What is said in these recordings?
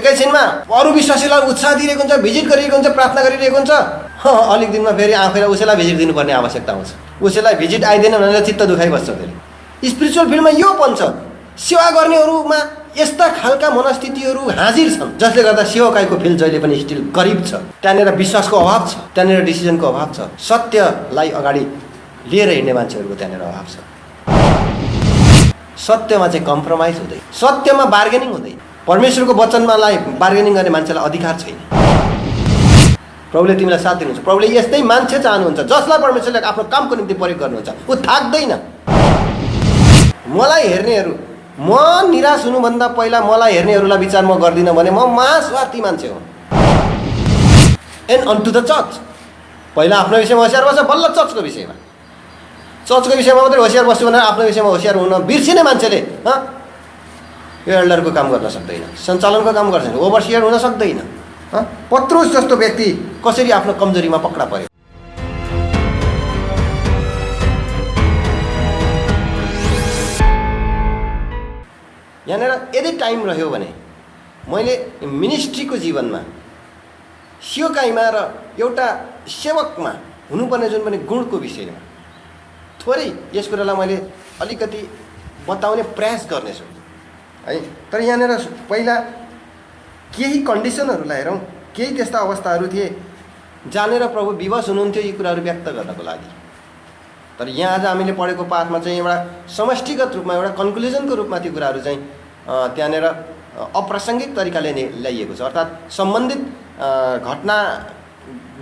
एकैछिनमा अरू विश्वासीलाई उत्साह दिइरहेको हुन्छ, भिजिट गरिरहेको हुन्छ, प्रार्थना गरिरहेको हुन्छ। अलिक दिनमा फेरि आफैलाई उसैलाई भिजिट दिनुपर्ने आवश्यकता हुन्छ। उसैलाई भिजिट आइदिएन भनेर चित्त दुखाइबस्छ। फेरि स्पिरिचुअल फिल्डमा यो पनि छ, सेवा गर्नेहरूमा यस्ता खालका मनस्थितिहरू हाजिर छन् जसले गर्दा सेवकाईको फिल्ड जहिले पनि स्टिल गरिब छ। त्यहाँनिर विश्वासको अभाव छ, त्यहाँनिर डिसिजनको अभाव छ, सत्यलाई अगाडि लिएर हिँड्ने मान्छेहरूको त्यहाँनिर अभाव छ। सत्यमा चाहिँ कम्प्रोमाइज हुँदैन, सत्यमा बार्गेनिङ हुँदैन। परमेश्वरको वचनमालाई बार्गेनिङ गर्ने मान्छेलाई अधिकार छैन। प्रभुले तिमीलाई साथ दिनुहुन्छ। प्रभुले यस्तै मान्छे चाहनुहुन्छ जसलाई परमेश्वरले आफ्नो कामको निम्ति प्रयोग गर्नुहुन्छ। ऊ थाक्दैन। मलाई हेर्नेहरू, म निराश हुनुभन्दा पहिला मलाई हेर्नेहरूलाई विचार म गर्दिनँ भने म महास्वार्थी मान्छे हो। And unto the church, पहिला आफ्नो विषयमा होसियार बस्छ, बल्ल चर्चको विषयमा। चर्चको विषयमा मात्रै होसियार बस्छु भनेर आफ्नो विषयमा होसियार हुन बिर्सिने मान्छेले यो एल्डरको काम गर्न सक्दैन, सञ्चालनको काम गर्छ, ओभरसियर हुन सक्दैन। पत्रुस जस्तो व्यक्ति कसरी आफ्नो कमजोरीमा पक्रा पर्यो। यहाँनिर यदि टाइम रह्यो भने मैले मिनिस्ट्रीको जीवनमा, सेवकाईमा र एउटा सेवकमा हुनुपर्ने जुन पनि गुणको विषयमा थोरै यस कुरालाई मैले अलिकति बताउने प्रयास गर्नेछु है। तर यहाँनिर पहिला केही कन्डिसनहरूलाई हेरौँ, केही त्यस्ता अवस्थाहरू थिए जानेर प्रभु विवश हुनुहुन्थ्यो यी कुराहरू व्यक्त गर्नको लागि। तर यहाँ आज हामीले पढेको पाठमा चाहिँ एउटा समष्टिगत रूपमा, एउटा कन्क्लुजनको रूपमा ती कुराहरू चाहिँ त्यहाँनिर अप्रासङ्गिक तरिकाले ल्याइएको छ। अर्थात् सम्बन्धित घटना,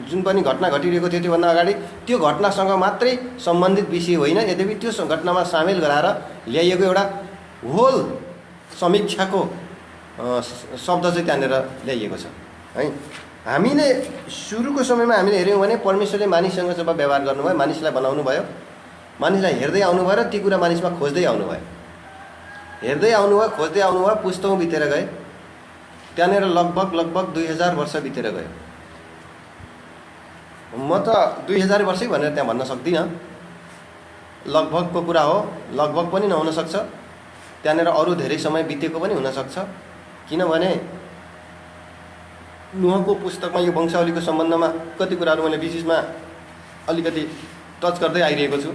जुन पनि घटना घटिरहेको थियो त्योभन्दा अगाडि त्यो घटनासँग मात्रै सम्बन्धित विषय होइन, यद्यपि त्यो घटनामा सामेल गराएर ल्याइएको एउटा होल समीक्षाको शब्द चाहिँ त्यहाँनिर ल्याइएको छ है। हामीले सुरुको समयमा हामीले हेऱ्यौँ भने परमेश्वरले मानिससँग जब व्यवहार गर्नुभयो, मानिसलाई बनाउनु भयो, मानिसलाई हेर्दै आउनुभयो र ती कुरा मानिसमा खोज्दै आउनुभयो, हेर्दै आउनुभयो, खोज्दै आउनुभयो, पुस्तौँ बितेर गए। त्यहाँनिर लगभग 2000 वर्ष बितेर गयो। म त 2000 वर्षै भनेर त्यहाँ भन्न सक्दिनँ, लगभगको कुरा हो, लगभग पनि नहुन सक्छ, त्यहाँनिर अरू धेरै समय बितेको पनि हुनसक्छ। किनभने नुहको पुस्तकमा यो वंशावलीको सम्बन्धमा कति कुराहरू मैले बिचमा अलिकति टच गर्दै आइरहेको छु।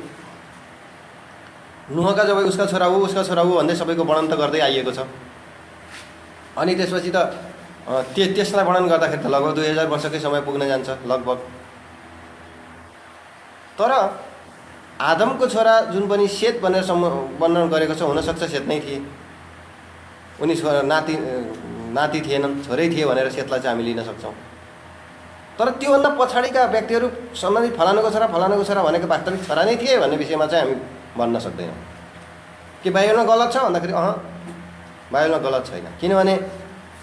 नुहका जब उसका छोरा हो भन्दै सबैको वर्णन त गर्दै आइएको छ। अनि त्यसपछि त त्यसलाई वर्णन गर्दाखेरि त लगभग 2000 वर्षकै समय पुग्न जान्छ लगभग। तर आदमको छोरा जुन पनि सेत भनेर वर्णन गरेको छ, हुनसक्छ सेत नै थिए, उनी छोरा नाति थिएनन्, छोरै थिए भनेर सेतलाई चाहिँ हामी लिन सक्छौँ। तर त्योभन्दा पछाडिका व्यक्तिहरू सम्बन्धित फलानुको छोरा भनेको वास्तविक छोरा नै थिए भन्ने विषयमा चाहिँ हामी भन्न सक्दैनौँ। कि बाइबलमा गलत छ भन्दाखेरि बाइबलमा गलत छैन। किनभने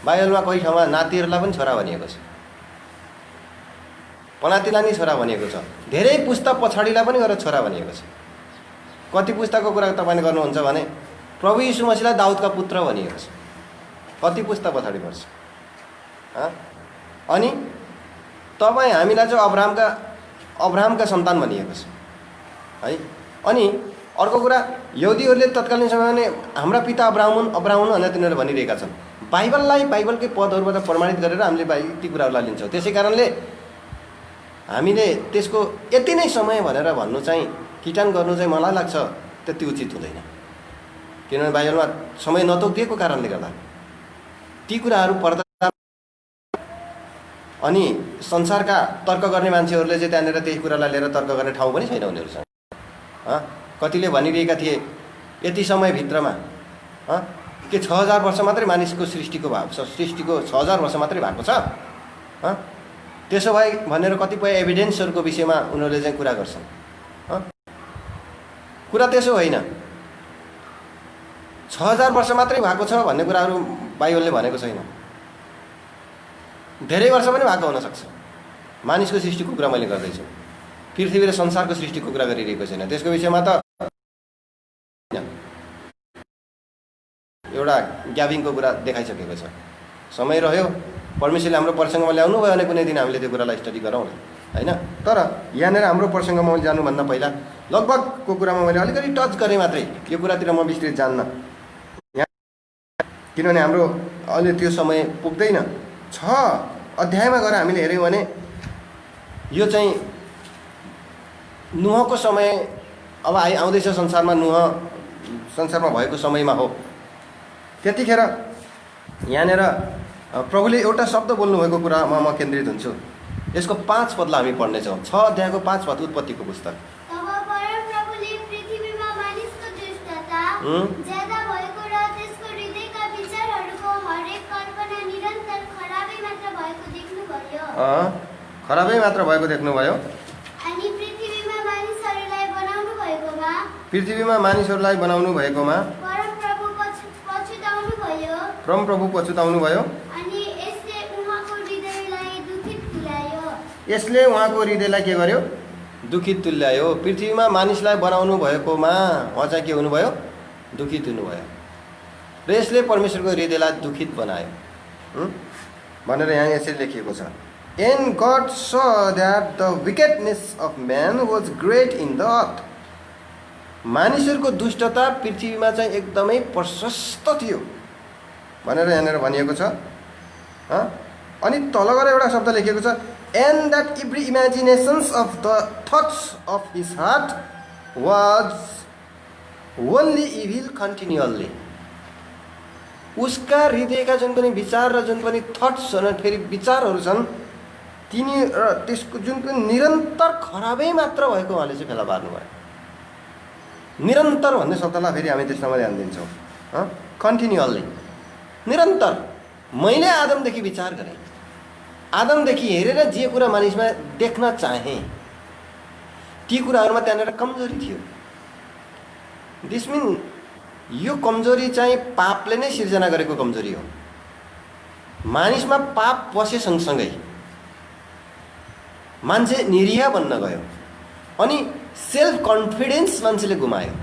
बाइबलमा कोही ठाउँमा नातिहरूलाई पनि छोरा भनिएको छ, पनातिलाई नि छोरा भनिएको छ, धेरै पुस्ता पछाडिलाई पनि गरेर छोरा भनिएको छ। कति पुस्ताको कुरा तपाईँले गर्नुहुन्छ भने प्रभु यीशु मसीहलाई दाउदका पुत्र भनिएको छ, कति पुस्ता पछाडि पर्छ। अनि तपाईँ हामीलाई चाहिँ अब्राहमका सन्तान भनिएको छ है। अनि अर्को कुरा, यहुदीहरूले तत्कालीन समयमा नै हाम्रा पिता अब्राहम भनेर तिनीहरूले भनिरहेका छन्। बाइबलकै पदहरूबाट प्रमाणित गरेर हामीले ती कुराहरूलाई लिन्छौँ। त्यसै कारणले हामीले त्यसको यति नै समय भनेर भन्नु चाहिँ, किटान गर्नु चाहिँ मलाई लाग्छ त्यति उचित हुँदैन। किनभने बाइबलमा समय नतोकिएको कारणले गर्दा ती कुराहरू पर्दा अनि संसारका तर्क गर्ने मान्छेहरूले चाहिँ त्यहाँनिर त्यही कुरालाई लिएर तर्क गर्ने ठाउँ पनि छैन उनीहरूसँग। कतिले भनिरहेका थिए यति समयभित्रमा के 6000 वर्ष मात्रै मानिसको सृष्टिको भएको छ, सृष्टिको 6000 वर्ष मात्रै भएको छ। त्यसो भए भनेर कतिपय एभिडेन्सहरूको विषयमा उनीहरूले चाहिँ कुरा गर्छन्। कुरा त्यसो होइन, 6000 वर्ष मात्रै भएको छ भन्ने कुराहरू बाइबलले भनेको छैन। धेरै वर्ष पनि भएको हुनसक्छ। मानिसको सृष्टिको कुरा मैले गर्दैछु, पृथ्वी र संसारको सृष्टिको कुरा गरिरहेको छैन। त्यसको विषयमा त एउटा ग्याबिङको कुरा देखाइसकेको छ। समय रह्यो, परमेश्वरले हाम्रो प्रसङ्गमा ल्याउनु भयो भने कुनै दिन हामीले त्यो कुरालाई स्टडी गरौँ होइन। तर यहाँनिर हाम्रो प्रसङ्गमा जानुभन्दा पहिला लगभगको कुरामा मैले अलिकति टच गरेँ मात्रै, यो कुरातिर म विस्तृत जान्न। किनभने हाम्रो अहिले त्यो समय पुग्दैन। 6 अध्यायमा गएर हामीले हेऱ्यौँ भने यो चाहिँ नुहको समय अब आउँदैछ संसारमा, नुह संसारमा भएको समयमा हो। त्यतिखेर यहाँनिर प्रभुले एउटा शब्द बोल्नुभएको कुरामा म केन्द्रित हुन्छु। यसको 5 पदलाई हामी पढ्नेछौँ। 6 अध्यायको 5 पद, उत्पत्तिको पुस्तक। तब परमप्रभुले पृथ्वीमा मानिसको दुष्टता ज्यादा भएको र त्यसको हृदयका विचारहरूको हरेक कल्पना निरन्तर खराबै मात्र भएको देख्नुभयो। खराबै मात्र भएको देख्नुभयो। अनि पृथ्वीमा मानिसहरूलाई बनाउनु भएकोमा परमप्रभु पछुताउनु भयो। अनि यसले उहाँको हृदयलाई के गर्यो? दुखित तुल्यायो। पृथ्वीमा मानिसलाई बनाउनु भएकोमा उहाँ चाहिँ के हुनुभयो? दुखित हुनुभयो र यसले परमेश्वरको हृदयलाई दुखित बनायो भनेर यहाँ यसरी लेखिएको छ। And God saw that the wickedness of man was great in the earth. मानिसहरूको दुष्टता पृथ्वीमा चाहिँ एकदमै प्रशस्त थियो भनेर यहाँनिर भनिएको छ। अनि तल गएर एउटा शब्द लेखिएको छ, and that every imaginations of the thoughts of his heart was only evil continually. उसका हृदयका जुन पनि विचार र जुन पनि थट्स छन्, फेरि विचारहरू छन्, तिनी र त्यसको जुन पनि निरन्तर खराबै मात्र भएको उहाँले चाहिँ फेला पार्नुभयो। निरन्तर भन्ने शब्दलाई फेरि हामी त्यसमा ध्यान दिन्छौँ। कन्टिन्युअल्ली, निरन्तर। मैले आदमदेखि विचार गरेँ, आदमदेखि हेरेर जे कुरा मानिसमा देख्न चाहेँ ती कुराहरूमा त्यहाँनिर कमजोरी थियो। दिस मिन यो कमजोरी चाहिँ पापले नै सिर्जना गरेको कमजोरी हो। मानिसमा पाप पसे सँगसँगै मान्छे निरीह बन्न गयो अनि सेल्फ कन्फिडेन्स मान्छेले गुमायो।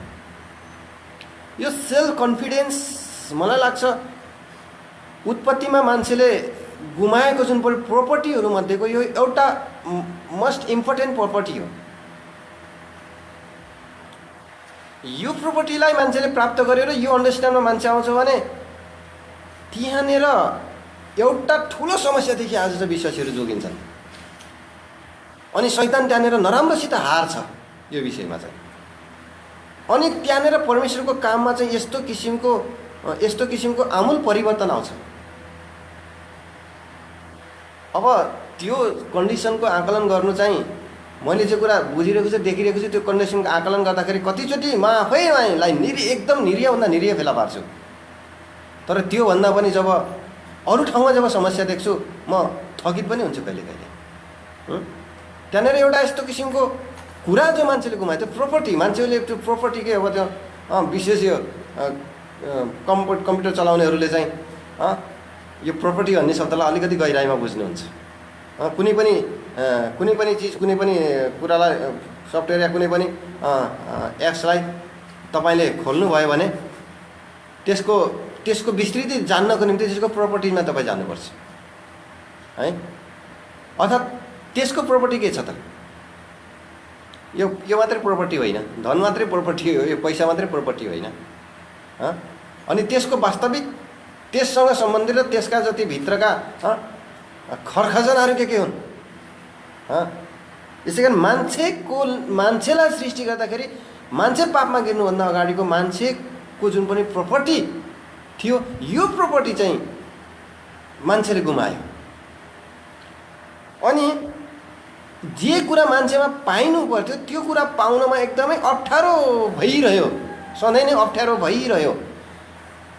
यो सेल्फ कन्फिडेन्स मलाई लाग्छ उत्पत्तिमा मान्छेले गुमाएको जुन प्रोपर्टीहरू मध्येको यो एउटा मोस्ट इम्पोर्टेन्ट प्रोपर्टी हो। यो प्रोपर्टीलाई मान्छेले प्राप्त गर्यो र यो अन्डरस्ट्यान्डमा मान्छे आउँछ भने त्यहाँनिर एउटा ठुलो समस्यादेखि आज चाहिँ विश्वासीहरू जोगिन्छन् अनि शैतान त्यहाँनिर नराम्रोसित हार्छ यो विषयमा चाहिँ। अनि त्यहाँनिर परमेश्वरको काममा चाहिँ यस्तो किसिमको आमूल परिवर्तन आउँछ। अब त्यो कन्डिसनको आकलन गर्नु चाहिँ मैले जो कुरा बुझिरहेको छु, देखिरहेको छु, त्यो कन्डिसनको आकलन गर्दाखेरि कतिचोटि म आफैलाई एकदम निरीहभन्दा निरीह फेला पार्छु। तर त्योभन्दा पनि जब अरू ठाउँमा जब समस्या देख्छु म थकित पनि हुन्छु कहिले कहिले। त्यहाँनिर एउटा यस्तो किसिमको कुरा जो मान्छेले गुमायो, त्यो प्रोपर्टी, मान्छेले त्यो प्रोपर्टीकै अब त्यो विशेष यो कम्प्युटर चलाउनेहरूले चाहिँ यो प्रोपर्टी भन्ने शब्दलाई अलिकति गहिराइमा बुझ्नुहुन्छ। कुनै पनि चिज, कुनै पनि कुरालाई, सफ्टवेयर या कुनै पनि एप्सलाई तपाईँले खोल्नुभयो भने त्यसको विस्तृति जान्नको निम्ति त्यसको प्रोपर्टीमा तपाईँ जानुपर्छ है। अर्थात् त्यसको प्रोपर्टी के छ त? यो मात्रै प्रोपर्टी होइन, धन मात्रै प्रोपर्टी हो, यो पैसा मात्रै प्रोपर्टी होइन। अनि त्यसको वास्तविक त्यससँग सम्बन्धित र त्यसका जति भित्रका खरखजनाहरू के हुन्। यसै कारण मान्छेलाई सृष्टि गर्दाखेरि मान्छे पापमा गिर्नुभन्दा अगाडिको मान्छेको जुन पनि प्रोपर्टी थियो, यो प्रोपर्टी चाहिँ मान्छेले गुमायो। अनि जे कुरा मान्छेमा पाइनु पर्थ्यो त्यो कुरा पाउनमा एकदमै अप्ठ्यारो भइरह्यो, सधैँ नै अप्ठ्यारो भइरह्यो।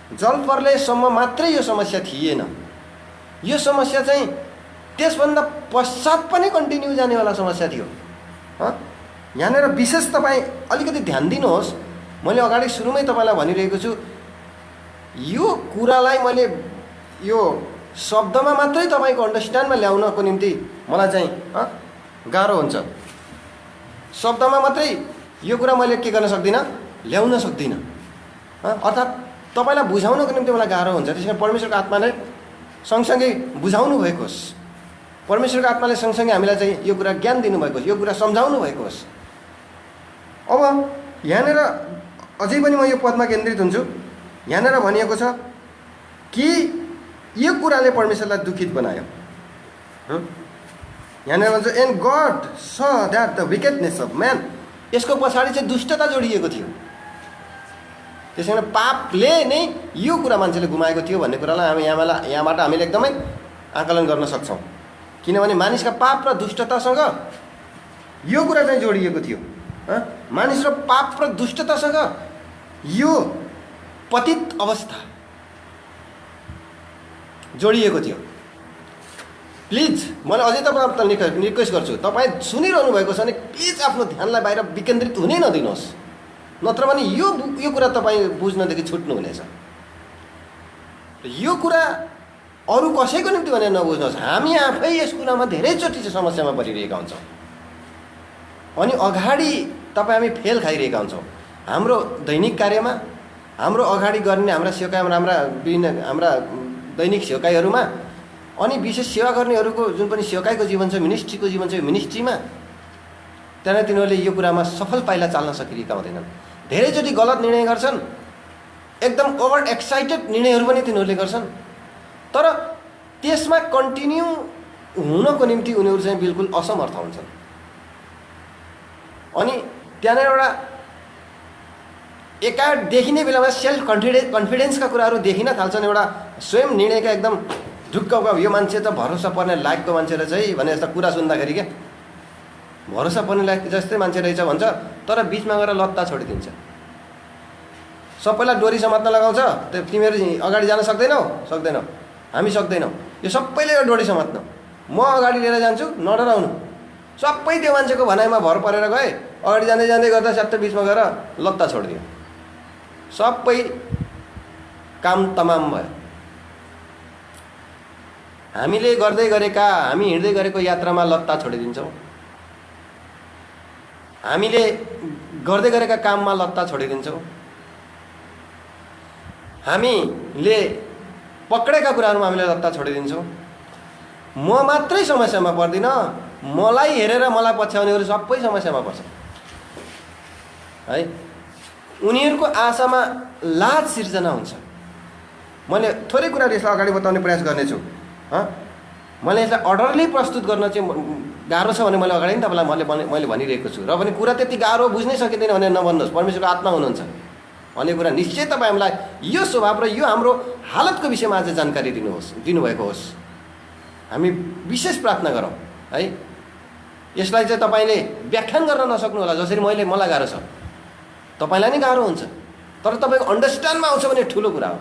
जलप्रलयसम्म मात्रै यो समस्या थिएन, यो समस्या चाहिँ त्यसभन्दा पश्चात पनि कन्टिन्यू जानेवाला समस्या थियो। यहाँनिर विशेष तपाईँ अलिकति ध्यान दिनुहोस्। मैले अगाडि सुरुमै तपाईँलाई भनिरहेको छु, यो कुरालाई मैले यो शब्दमा मात्रै तपाईँको अन्डरस्ट्यान्डमा ल्याउनको निम्ति मलाई चाहिँ गाह्रो हुन्छ। शब्दमा मात्रै यो कुरा मैले के गर्न सक्दिनँ, ल्याउन सक्दिनँ। अर्थात् तपाईँलाई बुझाउनको निम्ति मलाई गाह्रो हुन्छ। त्यसमा परमेश्वरको आत्माले सँगसँगै बुझाउनु भएको होस्, परमेश्वरको आत्माले सँगसँगै हामीलाई चाहिँ यो कुरा ज्ञान दिनुभएको होस्, यो कुरा सम्झाउनु भएको होस्। अब यहाँनिर अझै पनि म यो पदमा केन्द्रित हुन्छु। यहाँनिर भनिएको छ कि यो कुराले परमेश्वरलाई दुखित बनायो। यहाँनिर भन्छ and God saw that the wickedness of man, यसको पछाडि चाहिँ दुष्टता जोडिएको थियो। त्यसै कारण पापले नै यो कुरा मान्छेले गुमाएको थियो भन्ने कुरालाई हामी यहाँबाट हामीले एकदमै आकलन गर्न सक्छौँ। किनभने मानिसका पाप र दुष्टतासँग यो कुरा चाहिँ जोडिएको थियो। मानिस र पाप र दुष्टतासँग यो पतित अवस्था जोडिएको थियो। प्लिज मैले अझै तपाईँलाई रिक्वेस्ट गर्छु, तपाईँ सुनिरहनु भएको छ भने प्लिज आफ्नो ध्यानलाई बाहिर विकेन्द्रित हुनै नदिनुहोस्, नत्र भने यो कुरा तपाईँ बुझ्नदेखि छुट्नुहुनेछ। यो कुरा अरू कसैको निम्ति भनेर नबुझ्नुहोस्, हामी आफै यस कुरामा धेरैचोटि चाहिँ समस्यामा परिरहेका हुन्छौँ अनि अगाडि हामी फेल खाइरहेका हुन्छौँ। हाम्रो दैनिक कार्यमा, हाम्रो अगाडि गर्ने हाम्रा सेवकाईमा, हाम्रा दैनिक सेवकाईहरूमा, अनि विशेष सेवा गर्नेहरूको जुन पनि सेवकाईको जीवन छ, मिनिस्ट्रीको जीवन छ, मिनिस्ट्रीमा त्यहाँनिर तिनीहरूले यो कुरामा सफल पाइला चाल्न सकिरहेका हुँदैनन्। धेरैचोटि गलत निर्णय गर्छन्, एकदम ओभर एक्साइटेड निर्णयहरू पनि तिनीहरूले गर्छन्, तर त्यसमा कन्टिन्यू हुनको निम्ति उनीहरू चाहिँ बिल्कुल असमर्थ हुन्छन्। अनि त्यहाँनिर एउटा एकाएक देखिने बेलामा सेल्फ कन्फिडेन्सका कुराहरू देखिन थाल्छन्। एउटा स्वयं निर्णयका एकदम ढुक्क यो मान्छे त भरोसा पर्ने लायकको मान्छे रहेछ है भने जस्तो कुरा सुन्दाखेरि क्या भरोसा पर्ने लायक जस्तै मान्छे रहेछ भन्छ, तर बिचमा गएर लत्ता छोडिदिन्छ। सबैलाई डोरी समात्न लगाउँछ, तिमीहरू अगाडि जान सक्दैनौ, हामी सक्दैनौँ, यो सबैले यो डोरी समात्न, म अगाडि लिएर जान्छु, नडराउनु। सबै त्यो मान्छेको भनाइमा भर परेर गए, अगाडि जाँदै जाँदै गर्दा स्याट्टै बिचमा गएर लत्ता छोडिदियो, सबै काम तमाम भयो। हामीले हामी हिँड्दै गरेको यात्रामा लत्ता छोडिदिन्छौँ, हामीले गर्दै गरेका काममा लत्ता छोडिदिन्छौँ, हामीले पक्रेका कुराहरूमा हामीले लत्ता छोडिदिन्छौँ। म मात्रै समस्यामा पर्दिनँ, मलाई हेरेर मलाई पछ्याउनेहरू सबै समस्यामा पर्छ है। उनीहरूको आशामा लाज सिर्जना हुन्छ। मैले थोरै कुराहरू यसलाई अगाडि बताउने प्रयास गर्नेछु। मैले यसलाई अर्डरली प्रस्तुत गर्न चाहिँ गाह्रो छ भने मैले अगाडि नै तपाईँलाई मैले भनिरहेको छु। र पनि कुरा त्यति गाह्रो बुझ्नै सकिँदैन भने नभन्नुहोस्, परमेश्वरको आत्मा हुनुहुन्छ भन्ने कुरा निश्चय तपाईँ हामीलाई यो स्वभाव र यो हाम्रो हालतको विषयमा आज जानकारी दिनुभएको होस्। हामी विशेष प्रार्थना गरौँ है। यसलाई चाहिँ तपाईँले व्याख्यान गर्न नसक्नु होला, जसरी मलाई गाह्रो छ, तपाईँलाई नै गाह्रो हुन्छ, तर तपाईँको अन्डरस्ट्यान्डमा आउँछ भने ठुलो कुरा हो।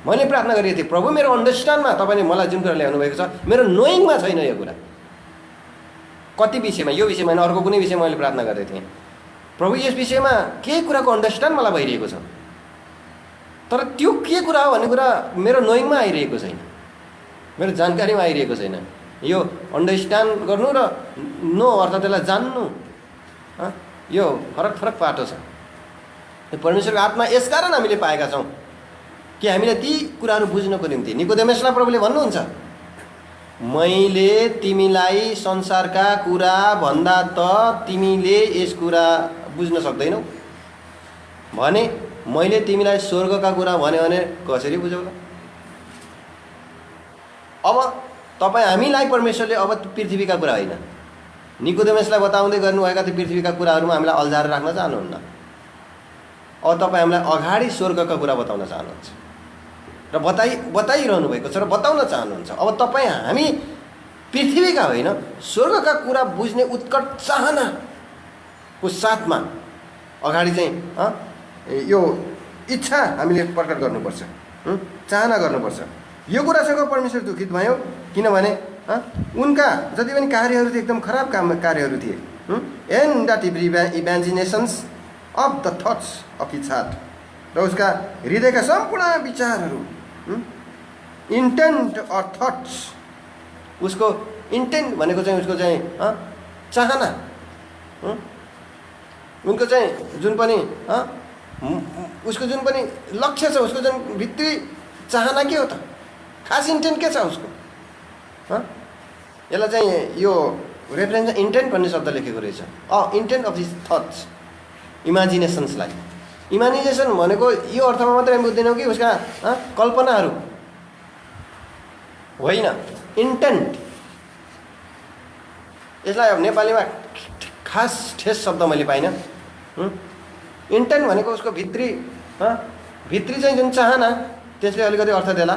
मैले प्रार्थना गरेको थिएँ, प्रभु मेरो अन्डरस्ट्यान्डमा तपाईँले मलाई जुन कुरा ल्याउनु भएको छ, मेरो नोइङमा छैन यो कुरा। कति विषयमा, यो विषयमा होइन, अर्को कुनै विषयमा मैले प्रार्थना गर्दै थिएँ, प्रभु यस विषयमा केही कुराको अन्डरस्ट्यान्ड मलाई भइरहेको छ, तर त्यो के कुरा हो भन्ने कुरा मेरो नोइङमा आइरहेको छैन, मेरो जानकारीमा आइरहेको छैन। यो अन्डरस्ट्यान्ड गर्नु र नो अर्थ त्यसलाई जान्नु, यो फरक पाटो छ। परमेश्वरको आत्मा यसकारण हामीले पाएका छौँ कि हामीले ती कुराहरू बुझ्नको निम्ति। निकोदेमसलाई प्रभुले भन्नुहुन्छ, मैले तिमीलाई संसारका कुरा भन्दा त तिमीले यस कुरा बुझ्न सक्दैनौ भने मैले तिमीलाई स्वर्गका कुरा भन्यो भने कसरी बुझौला। अब तपाईँ हामीलाई परमेश्वरले अब पृथ्वीका कुरा होइन, निकोदेमसलाई बताउँदै गर्नुभएका त्यो पृथ्वीका कुराहरूमा हामीलाई अल्झाएर राख्न चाहनुहुन्न। अब तपाईँ हामीलाई अगाडि स्वर्गका कुरा बताउन चाहनुहुन्छ र बताइरहनु भएको छ र बताउन चाहनुहुन्छ। अब तपाईँ हामी पृथ्वीका होइन, स्वर्गका कुरा बुझ्ने उत्कट चाहनाको साथमा अगाडि चाहिँ यो इच्छा हामीले प्रकट गर्नुपर्छ, चाहना गर्नुपर्छ। यो कुरासँग परमेश्वर दुखित भयो, किनभने उनका जति पनि कार्यहरू थिए एकदम खराब कार्यहरू थिए। And that imaginations of the thoughts of his heart, र उसका हृदयका सम्पूर्ण विचारहरू, इन्टेन्ट अर थट्स, उसको इन्टेन्ट भनेको चाहिँ उसको चाहिँ चाहना, उनको चाहिँ जुन पनि उसको जुन पनि लक्ष्य छ, उसको जुन भित्री चाहना के हो त, खास इन्टेन्ट के छ उसको। यसलाई चाहिँ यो रेफरेन्स इन्टेन्ट भन्ने शब्द लेखेको रहेछ। इन्टेन्ट अफ हिज थट्स, इमेजिनेसन्सलाई इमानिजेसन भनेको यो अर्थमा मात्रै हामी बुझ्दैनौँ कि उसका कल्पनाहरू होइन, इन्टेन्ट। यसलाई अब नेपालीमा खास ठेस शब्द मैले पाइनँ। इन्टेन्ट भनेको उसको भित्री भित्री चाहिँ जुन चाहना, त्यसले अलिकति अर्थ देला।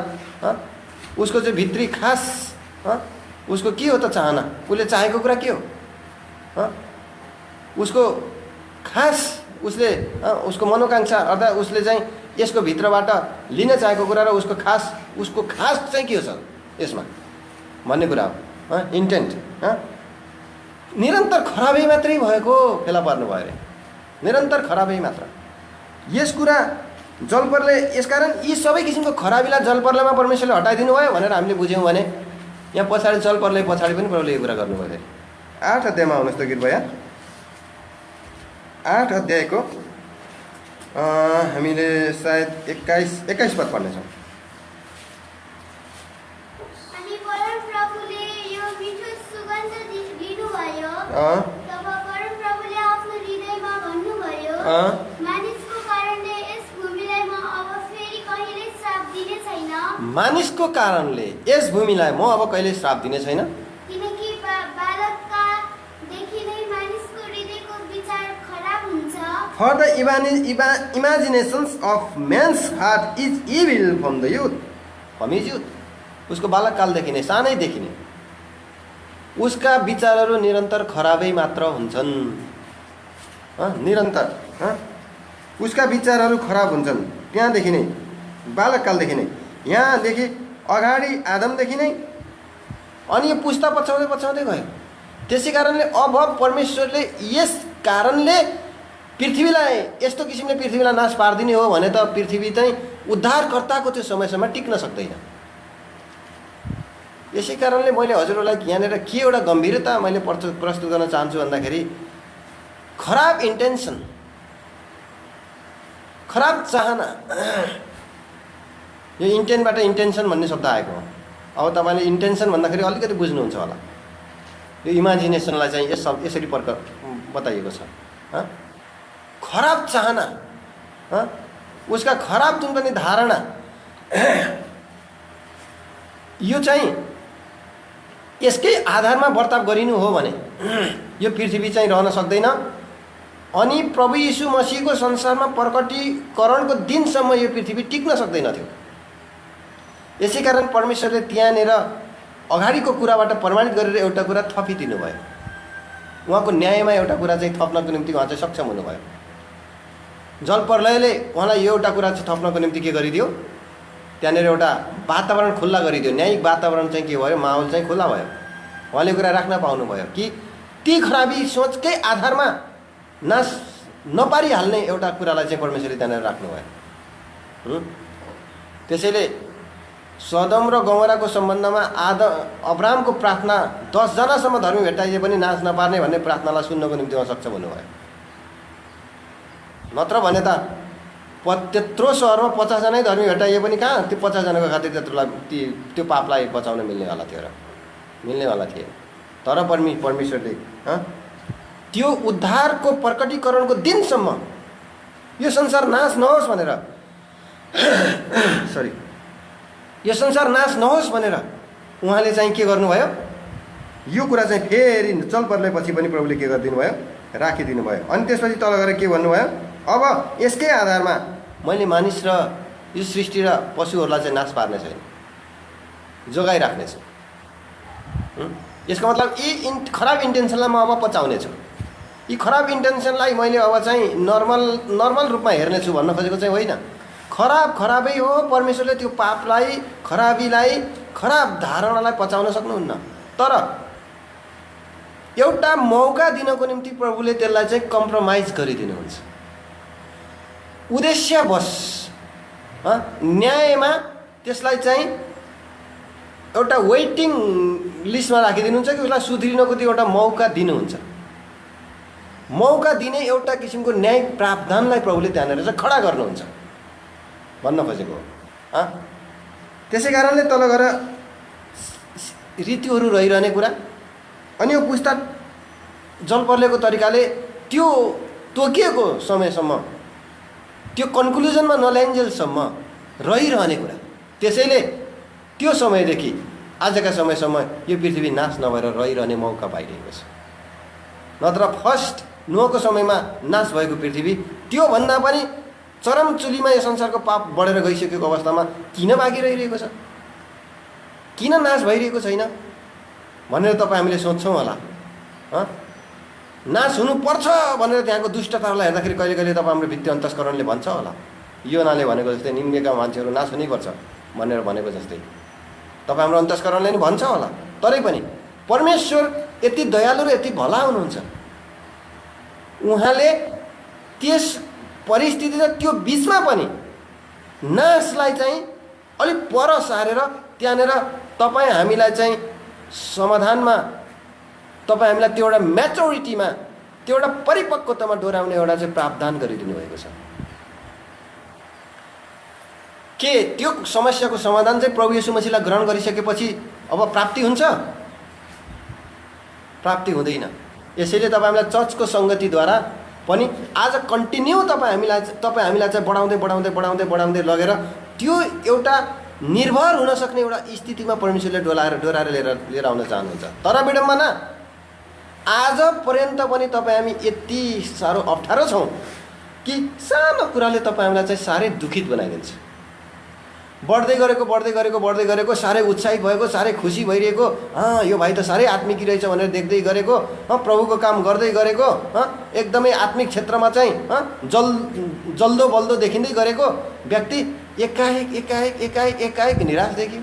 उसको चाहिँ भित्री खास उसको के हो त चाहना, उसले चाहेको कुरा के हो, उसको खास उसले उसको मनोकांक्षा अर्थात् उसले चाहिँ यसको भित्रबाट लिन चाहेको कुरा र उसको खास चाहिँ के हो छ यसमा भन्ने कुरा हो। इन्टेन्ट निरन्तर खराबै मात्रै भएको फेला पर्नु भयो अरे, निरन्तर खराबै मात्र। यस कुरा जलपरले, यसकारण यी सबै किसिमको खराबीलाई जलपरलेमा परमेश्वरले हटाइदिनु भयो भनेर हामीले बुझ्यौँ भने यहाँ पछाडि जलपरले पछाडि पनि प्रभुले यो कुरा गर्नुभयो अरे। 8 अध्यायमा आउनुहोस् त कृपया। 8 अध्यायको हामीले सायद 21 पद पढ्नेछौँ। अनि परमप्रभुले यो मिठो सुगन्ध दिनुभयो। तब परमप्रभुले आफ्नो हृदयमा भन्नुभयो, मानिसको कारणले यस भूमिलाई म अब फेरि कहिल्यै श्राप दिने छैन। मानिसको कारणले यस भूमिलाई म अब कहिले श्राप दिने छैन, किनकि बालकका देखि नै मानिसको हृदयको विचार खराब हुन्छ। For the imaginations of man's heart is evil from the youth. From his youth. उसको बालककालदेखि नै, सानैदेखि नै उसका विचारहरू निरन्तर खराबै मात्र हुन्छन्। निरन्तर उसका विचारहरू खराब हुन्छन् त्यहाँदेखि नै, बालककालदेखि नै, यहाँदेखि अगाडि आदमदेखि नै, अनि यो पुस्ता पछाउँदै पछाउँदै गयो। त्यसै कारणले अब परमेश्वरले यस कारणले पृथ्वीलाई यस्तो किसिमले पृथ्वीलाई नाश पारिदिने हो भने त पृथ्वी चाहिँ उद्धारकर्ताको त्यो समयसम्म टिक्न सक्दैन। यसै कारणले मैले हजुरहरूलाई यहाँनिर के एउटा गम्भीरता मैले प्रस्तुत गर्न चाहन्छु भन्दाखेरि, खराब इन्टेन्सन, खराब चाहना, यो इन्टेन्टबाट इन्टेन्सन भन्ने शब्द आएको हो। अब तपाईँले इन्टेन्सन भन्दाखेरि अलिकति बुझ्नुहुन्छ होला। यो इमेजिनेसनलाई चाहिँ यसरी बताइएको छ। खराब चाहना, उसका खराब जुन पनि धारणा, यो चाहिँ यसकै आधारमा बर्ताव गरिनु हो भने यो पृथ्वी चाहिँ रहन सक्दैन। अनि प्रभु यीशु मसीहको संसारमा प्रकटीकरणको दिनसम्म यो पृथ्वी टिक्न सक्दैन थियो। यसै कारण परमेश्वरले त्यहाँनिर अगाडिको कुराबाट प्रमाणित गरेर एउटा कुरा थपिदिनु भयो। उहाँको न्यायमा एउटा कुरा चाहिँ थप्नको निम्ति उहाँ चाहिँ सक्षम हुनुभयो। जलप्रलयले उहाँलाई यो एउटा कुरा चाहिँ थप्नको निम्ति के गरिदियो, त्यहाँनिर एउटा वातावरण खुल्ला गरिदियो। न्यायिक वातावरण चाहिँ के भयो, माहौल चाहिँ खुल्ला भयो। उहाँले कुरा राख्न पाउनुभयो कि ती खराबी सोचकै आधारमा नाश नपारिहाल्ने एउटा कुरालाई चाहिँ परमेश्वरले त्यहाँनिर राख्नुभयो। त्यसैले सदम र गमोराको सम्बन्धमा अब्राहमको प्रार्थना 10 जनासम्म धर्मी भेट्टाइए पनि नाश नपार्ने भन्ने प्रार्थनालाई सुन्नको निम्ति उहाँ सक्षम हुनुभयो। नत्र भने त त्यत्रो सहरमा 50 जनै धर्मी भेट्टाइए पनि कहाँ त्यो 50 जनाको खातिर त्यत्रोलाई त्यो पापलाई बचाउन मिल्नेवाला थियो र मिल्नेवाला थिएन। तर परमेश्वरले त्यो उद्धारको प्रकटीकरणको दिनसम्म यो संसार नाश नहोस् भनेर यो संसार नाश नहोस् भनेर उहाँले चाहिँ के गर्नुभयो, यो कुरा चाहिँ फेरि जलप्रलयपछि पनि प्रभुले के गरिदिनु भयो, राखिदिनु भयो। अनि त्यसपछि तल गएर के भन्नुभयो, अब यसकै आधारमा मैले मानिस र यो सृष्टि र पशुहरूलाई चाहिँ नाश पार्ने छैन, जोगाइराख्नेछु। यसको मतलब यी खराब इन्टेन्सनलाई म अब पचाउने छु। यी खराब इन्टेन्सनलाई मैले अब चाहिँ नर्मल रूपमा हेर्नेछु भन्न खोजेको चाहिँ होइन। खराबै हो। परमेश्वरले त्यो पापलाई, खराबीलाई, खराब धारणालाई पचाउन सक्नुहुन्न। तर एउटा मौका दिनको निम्ति प्रभुले त्यसलाई चाहिँ कम्प्रोमाइज गरिदिनुहुन्छ। उद्देश्यवश न्यायमा त्यसलाई चाहिँ एउटा वेटिङ लिस्टमा राखिदिनुहुन्छ कि उसलाई सुध्रिनको त्यो एउटा मौका दिनुहुन्छ। मौका दिने एउटा किसिमको न्यायिक प्रावधानलाई प्रभुले त्यहाँनिर चाहिँ खडा गर्नुहुन्छ भन्न खोजेको हो। त्यसै कारणले तल गएर ऋतुहरू रहिरहने कुरा, अनि यो पुस्ता जलप्रलयको तरिकाले त्यो तोकिएको समयसम्म त्यो कन्क्लुजनमा नल्याइन्जेलसम्म रहिरहने कुरा। त्यसैले त्यो समयदेखि आजका समयसम्म यो पृथ्वी नाश नभएर रहिरहने मौका पाइरहेको छ। नत्र फर्स्ट नोहको समयमा नाश भएको पृथ्वी त्योभन्दा पनि चरम चुलीमा यो संसारको पाप बढेर गइसकेको अवस्थामा किन बाँकी रहिरहेको छ, किन नाश भइरहेको छैन भनेर तपाईँ हामीले सोध्छौँ होला। नाश हुनुपर्छ भनेर त्यहाँको दुष्टताहरूलाई हेर्दाखेरि कहिले कहिले तपाईँ हाम्रो भित्री अन्तस्करणले भन्छ होला, योनाले भनेको जस्तै निम्बेका मान्छेहरू नाश हुनैपर्छ भनेर भनेको जस्तै तपाईँ हाम्रो अन्तस्करणले नि भन्छ होला। तरै पनि परमेश्वर यति दयालु र यति भला हुनुहुन्छ, उहाँले त्यस परिस्थिति र त्यो बिचमा पनि नाशलाई चाहिँ अलिक पर सारेर त्यहाँनिर तपाईँ हामीलाई चाहिँ समाधानमा, तपाईँ हामीलाई त्यो एउटा म्याचोरिटीमा, त्यो एउटा परिपक्वतामा डोराउने एउटा चाहिँ प्रावधान गरिदिनु भएको छ। के त्यो समस्याको समाधान चाहिँ प्रभु येशू मसीहलाई ग्रहण गरिसकेपछि अब प्राप्ति हुन्छ? प्राप्ति हुँदैन। यसैले तपाईँ हामीलाई चर्चको सङ्गतिद्वारा पनि आज कन्टिन्यू तपाईँ हामीलाई चाहिँ बढाउँदै बढाउँदै बढाउँदै बढाउँदै लगेर त्यो एउटा निर्भर हुन सक्ने एउटा स्थितिमा परमेश्वरले डोराएर लिएर आउन चाहनुहुन्छ। तर विडम्बना आज पर्यन्त पनि तपाईँ हामी यति साह्रो अप्ठ्यारो छौँ कि सानो कुराले तपाईँ हामीलाई चाहिँ साह्रै दुखित बनाइदिन्छ। बढ्दै गरेको साह्रै उत्साहित भएको, साह्रै खुसी भइरहेको, यो भाइ त साह्रै आत्मिकी रहेछ भनेर देख्दै गरेको, प्रभुको काम गर्दै गरेको, एकदमै आत्मिक क्षेत्रमा चाहिँ जल्दो बल्दो देखिँदै गरेको व्यक्ति एकाएक निराश देखियो,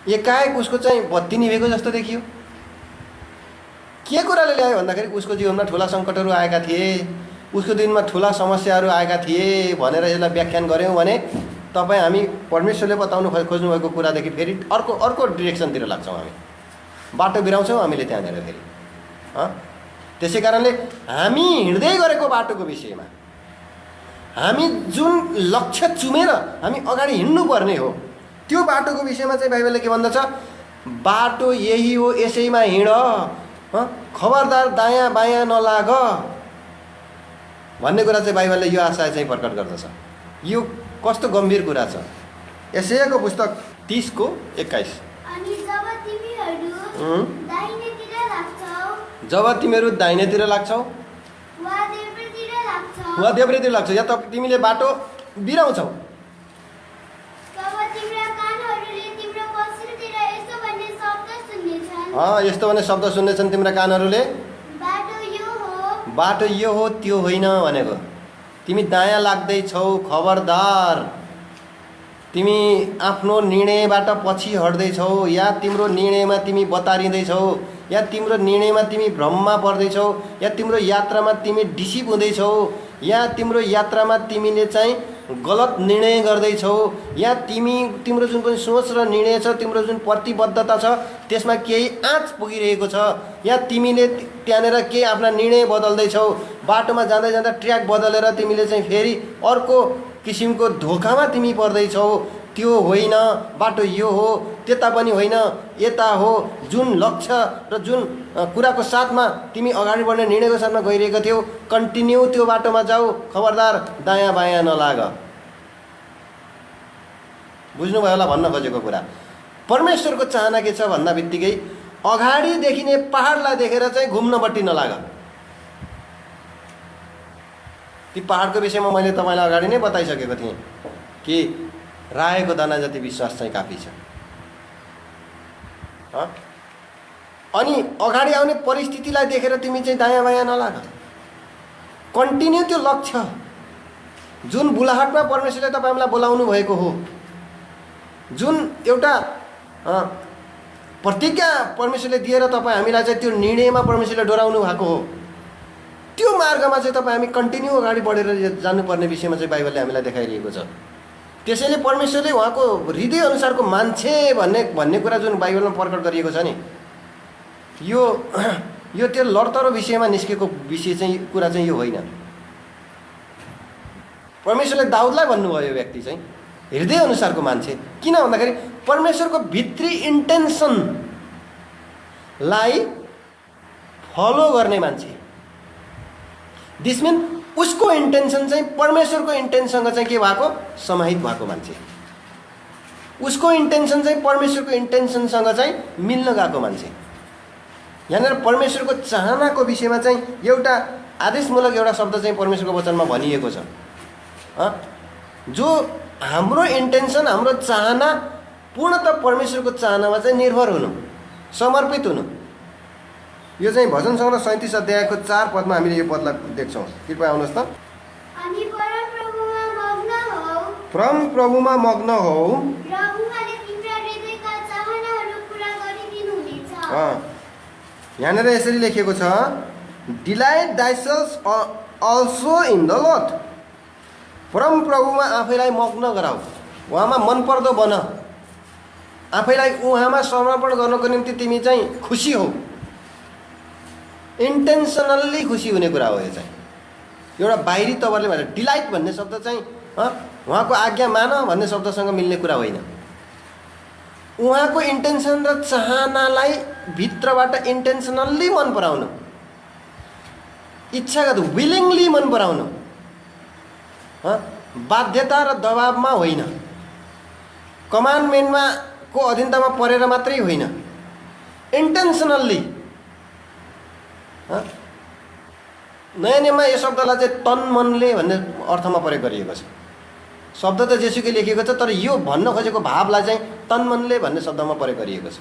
एकाएक उसको चाहिँ बत्ती निभेको जस्तो देखियो। के कुराले ल्यायो भन्दाखेरि उसको जीवनमा ठुला सङ्कटहरू आएका थिए, उसको दिनमा ठुला समस्याहरू आएका थिए भनेर यसलाई व्याख्यान गऱ्यौँ भने तपाईँ हामी परमेश्वरले बताउनु खोज्नुभएको कुरादेखि फेरि अर्को डिरेक्सनतिर लाग्छौँ, हामी बाटो बिराउँछौँ हामीले त्यहाँनिर फेरि। त्यसै कारणले हामी हिँड्दै गरेको बाटोको विषयमा, हामी जुन लक्ष्य चुमेर हामी अगाडि हिँड्नुपर्ने हो त्यो बाटोको विषयमा चाहिँ बाइबलले के भन्दछ? बाटो यही हो, यसैमा हिँड, खबरदार दायाँ बायाँ नलाग भन्ने कुरा चाहिँ बाइबलले यो आशा चाहिँ प्रकट गर्दछ। यो कस्तो गम्भीर कुरा छ। यशायाको पुस्तक 30:21 जब तिमीहरू दाहिनेतिर लाग्छौ वा देब्रेतिर लाग्छौ या त तिमीले बाटो बिराउँछौ, यस्तो भन्ने शब्द सुन्नेछन् तिम्रा कानहरूले, बाटो यो हो त्यो होइन भनेको। तिमी दायाँ लाग्दैछौ, खबरदार, तिमी आफ्नो निर्णयबाट पछि हट्दैछौ, या तिम्रो निर्णयमा तिमी बतारिँदैछौ, या तिम्रो निर्णयमा तिमी भ्रममा पर्दैछौ, या तिम्रो यात्रामा तिमी डिसिप हुँदैछौ, या तिम्रो यात्रामा तिमीले चाहिँ गलत निर्णय गर्दैछौ, या तिम्रो जुन पनि सोच र निर्णय छ, तिम्रो जुन प्रतिबद्धता छ त्यसमा केही आँच पुगिरहेको छ, या तिमीले त्यहाँनिर केही आफ्ना निर्णय बदल्दैछौ, बाटोमा जाँदै जाँदा ट्र्याक बदलेर तिमीले चाहिँ फेरि अर्को किसिमको धोकामा तिमी पर्दैछौ, त्यो होइन, बाटो यो हो, त्यता पनि होइन, यता हो। जुन लक्ष्य र जुन कुराको साथमा तिमी अगाडि बढ्ने निर्णयको साथमा गइरहेको थियौ, कन्टिन्यू त्यो बाटोमा जाऊ, खबरदार दायाँ बायाँ नलाग। बुझ्नुभयो होला भन्न खोजेको कुरा। परमेश्वरको चाहना के छ भन्दा बित्तिकै अगाडि देखिने पहाडलाई देखेर चाहिँ घुम्नपट्टि नलाग। ती पहाडको विषयमा मैले तपाईँलाई अगाडि नै बताइसकेको थिएँ कि रायोको दाना जति विश्वास चाहिँ काफी छ। अनि अगाडि आउने परिस्थितिलाई देखेर तिमी चाहिँ दायाँ बायाँ नलाग, कन्टिन्यू त्यो लक्ष्य जुन बुलाहटमा परमेश्वरले तपाईँलाई बोलाउनु भएको हो, जुन एउटा प्रतिज्ञा परमेश्वरले दिएर तपाईँ हामीलाई चाहिँ त्यो निर्णयमा परमेश्वरले डोराउनु भएको हो, त्यो मार्गमा चाहिँ तपाईँ हामी कन्टिन्यू अगाडि बढेर जानुपर्ने विषयमा चाहिँ बाइबलले हामीलाई देखाइरहेको छ। त्यसैले परमेश्वरले उहाँको हृदय अनुसारको मान्छे भन्ने कुरा जुन बाइबलमा प्रकट गरिएको छ नि, यो त्यो लडतरो विषयमा निस्केको विषय चाहिँ कुरा चाहिँ यो होइन। परमेश्वरले दाउदलाई भन्नुभयो यो व्यक्ति चाहिँ हृदय अनुसारको मान्छे, किन भन्दाखेरि परमेश्वरको भित्री इन्टेन्सनलाई फलो गर्ने मान्छे। दिस मिन उसको इन्टेन्सन चाहिँ परमेश्वरको इन्टेन्सनसँग चाहिँ के भएको समाहित भएको मान्छे, उसको इन्टेन्सन चाहिँ परमेश्वरको इन्टेन्सनसँग चाहिँ मिल्न गएको मान्छे। यहाँनिर परमेश्वरको चाहनाको विषयमा चाहिँ एउटा आदेशमूलक एउटा शब्द चाहिँ परमेश्वरको वचनमा भनिएको छ, जो हाम्रो इन्टेन्सन, हाम्रो चाहना पूर्णतः परमेश्वरको चाहनामा चाहिँ निर्भर हुनु, समर्पित हुनु। यो चाहिँ भजन सङ्ग्रह 37 अध्यायको 4 पदमा हामीले यो पदलाई देख्छौँ। कृपया आउनुहोस् त। अनि परम प्रभुमा मग्न हौ र उहाँले तिम्रा हृदयका चाहनाहरू पुरा गरिदिनुहुनेछ। यहाँनिर यसरी लेखिएको छ, delight thyself also in the Lord. परम प्रभुमा आफैलाई मग्न गराऊ, उहाँमा मनपर्दो बन, आफैलाई उहाँमा समर्पण गर्नको निम्ति तिमी चाहिँ खुसी हौ। इन्टेन्सनल्ली खुसी हुने कुरा हो यो चाहिँ। एउटा बाहिरी तवरले भन्छ डिलाइट भन्ने शब्द चाहिँ उहाँको आज्ञा मान भन्ने शब्दसँग मिल्ने कुरा होइन। उहाँको इन्टेन्सन र चाहनालाई भित्रबाट इन्टेन्सनल्ली मन पराउनु, इच्छागत विलिङली मन पराउनु, बाध्यता र दबावमा होइन, कमान्डमेन्टमा को अधीनतामा परेर मात्रै होइन, इन्टेन्सनल्ली। नयाँ नियममा यो शब्दलाई चाहिँ तन मनले भन्ने अर्थमा प्रयोग गरिएको छ। शब्द त जेसुकै लेखिएको छ, तर यो भन्न खोजेको भावलाई चाहिँ तन मनले भन्ने शब्दमा प्रयोग गरिएको छ।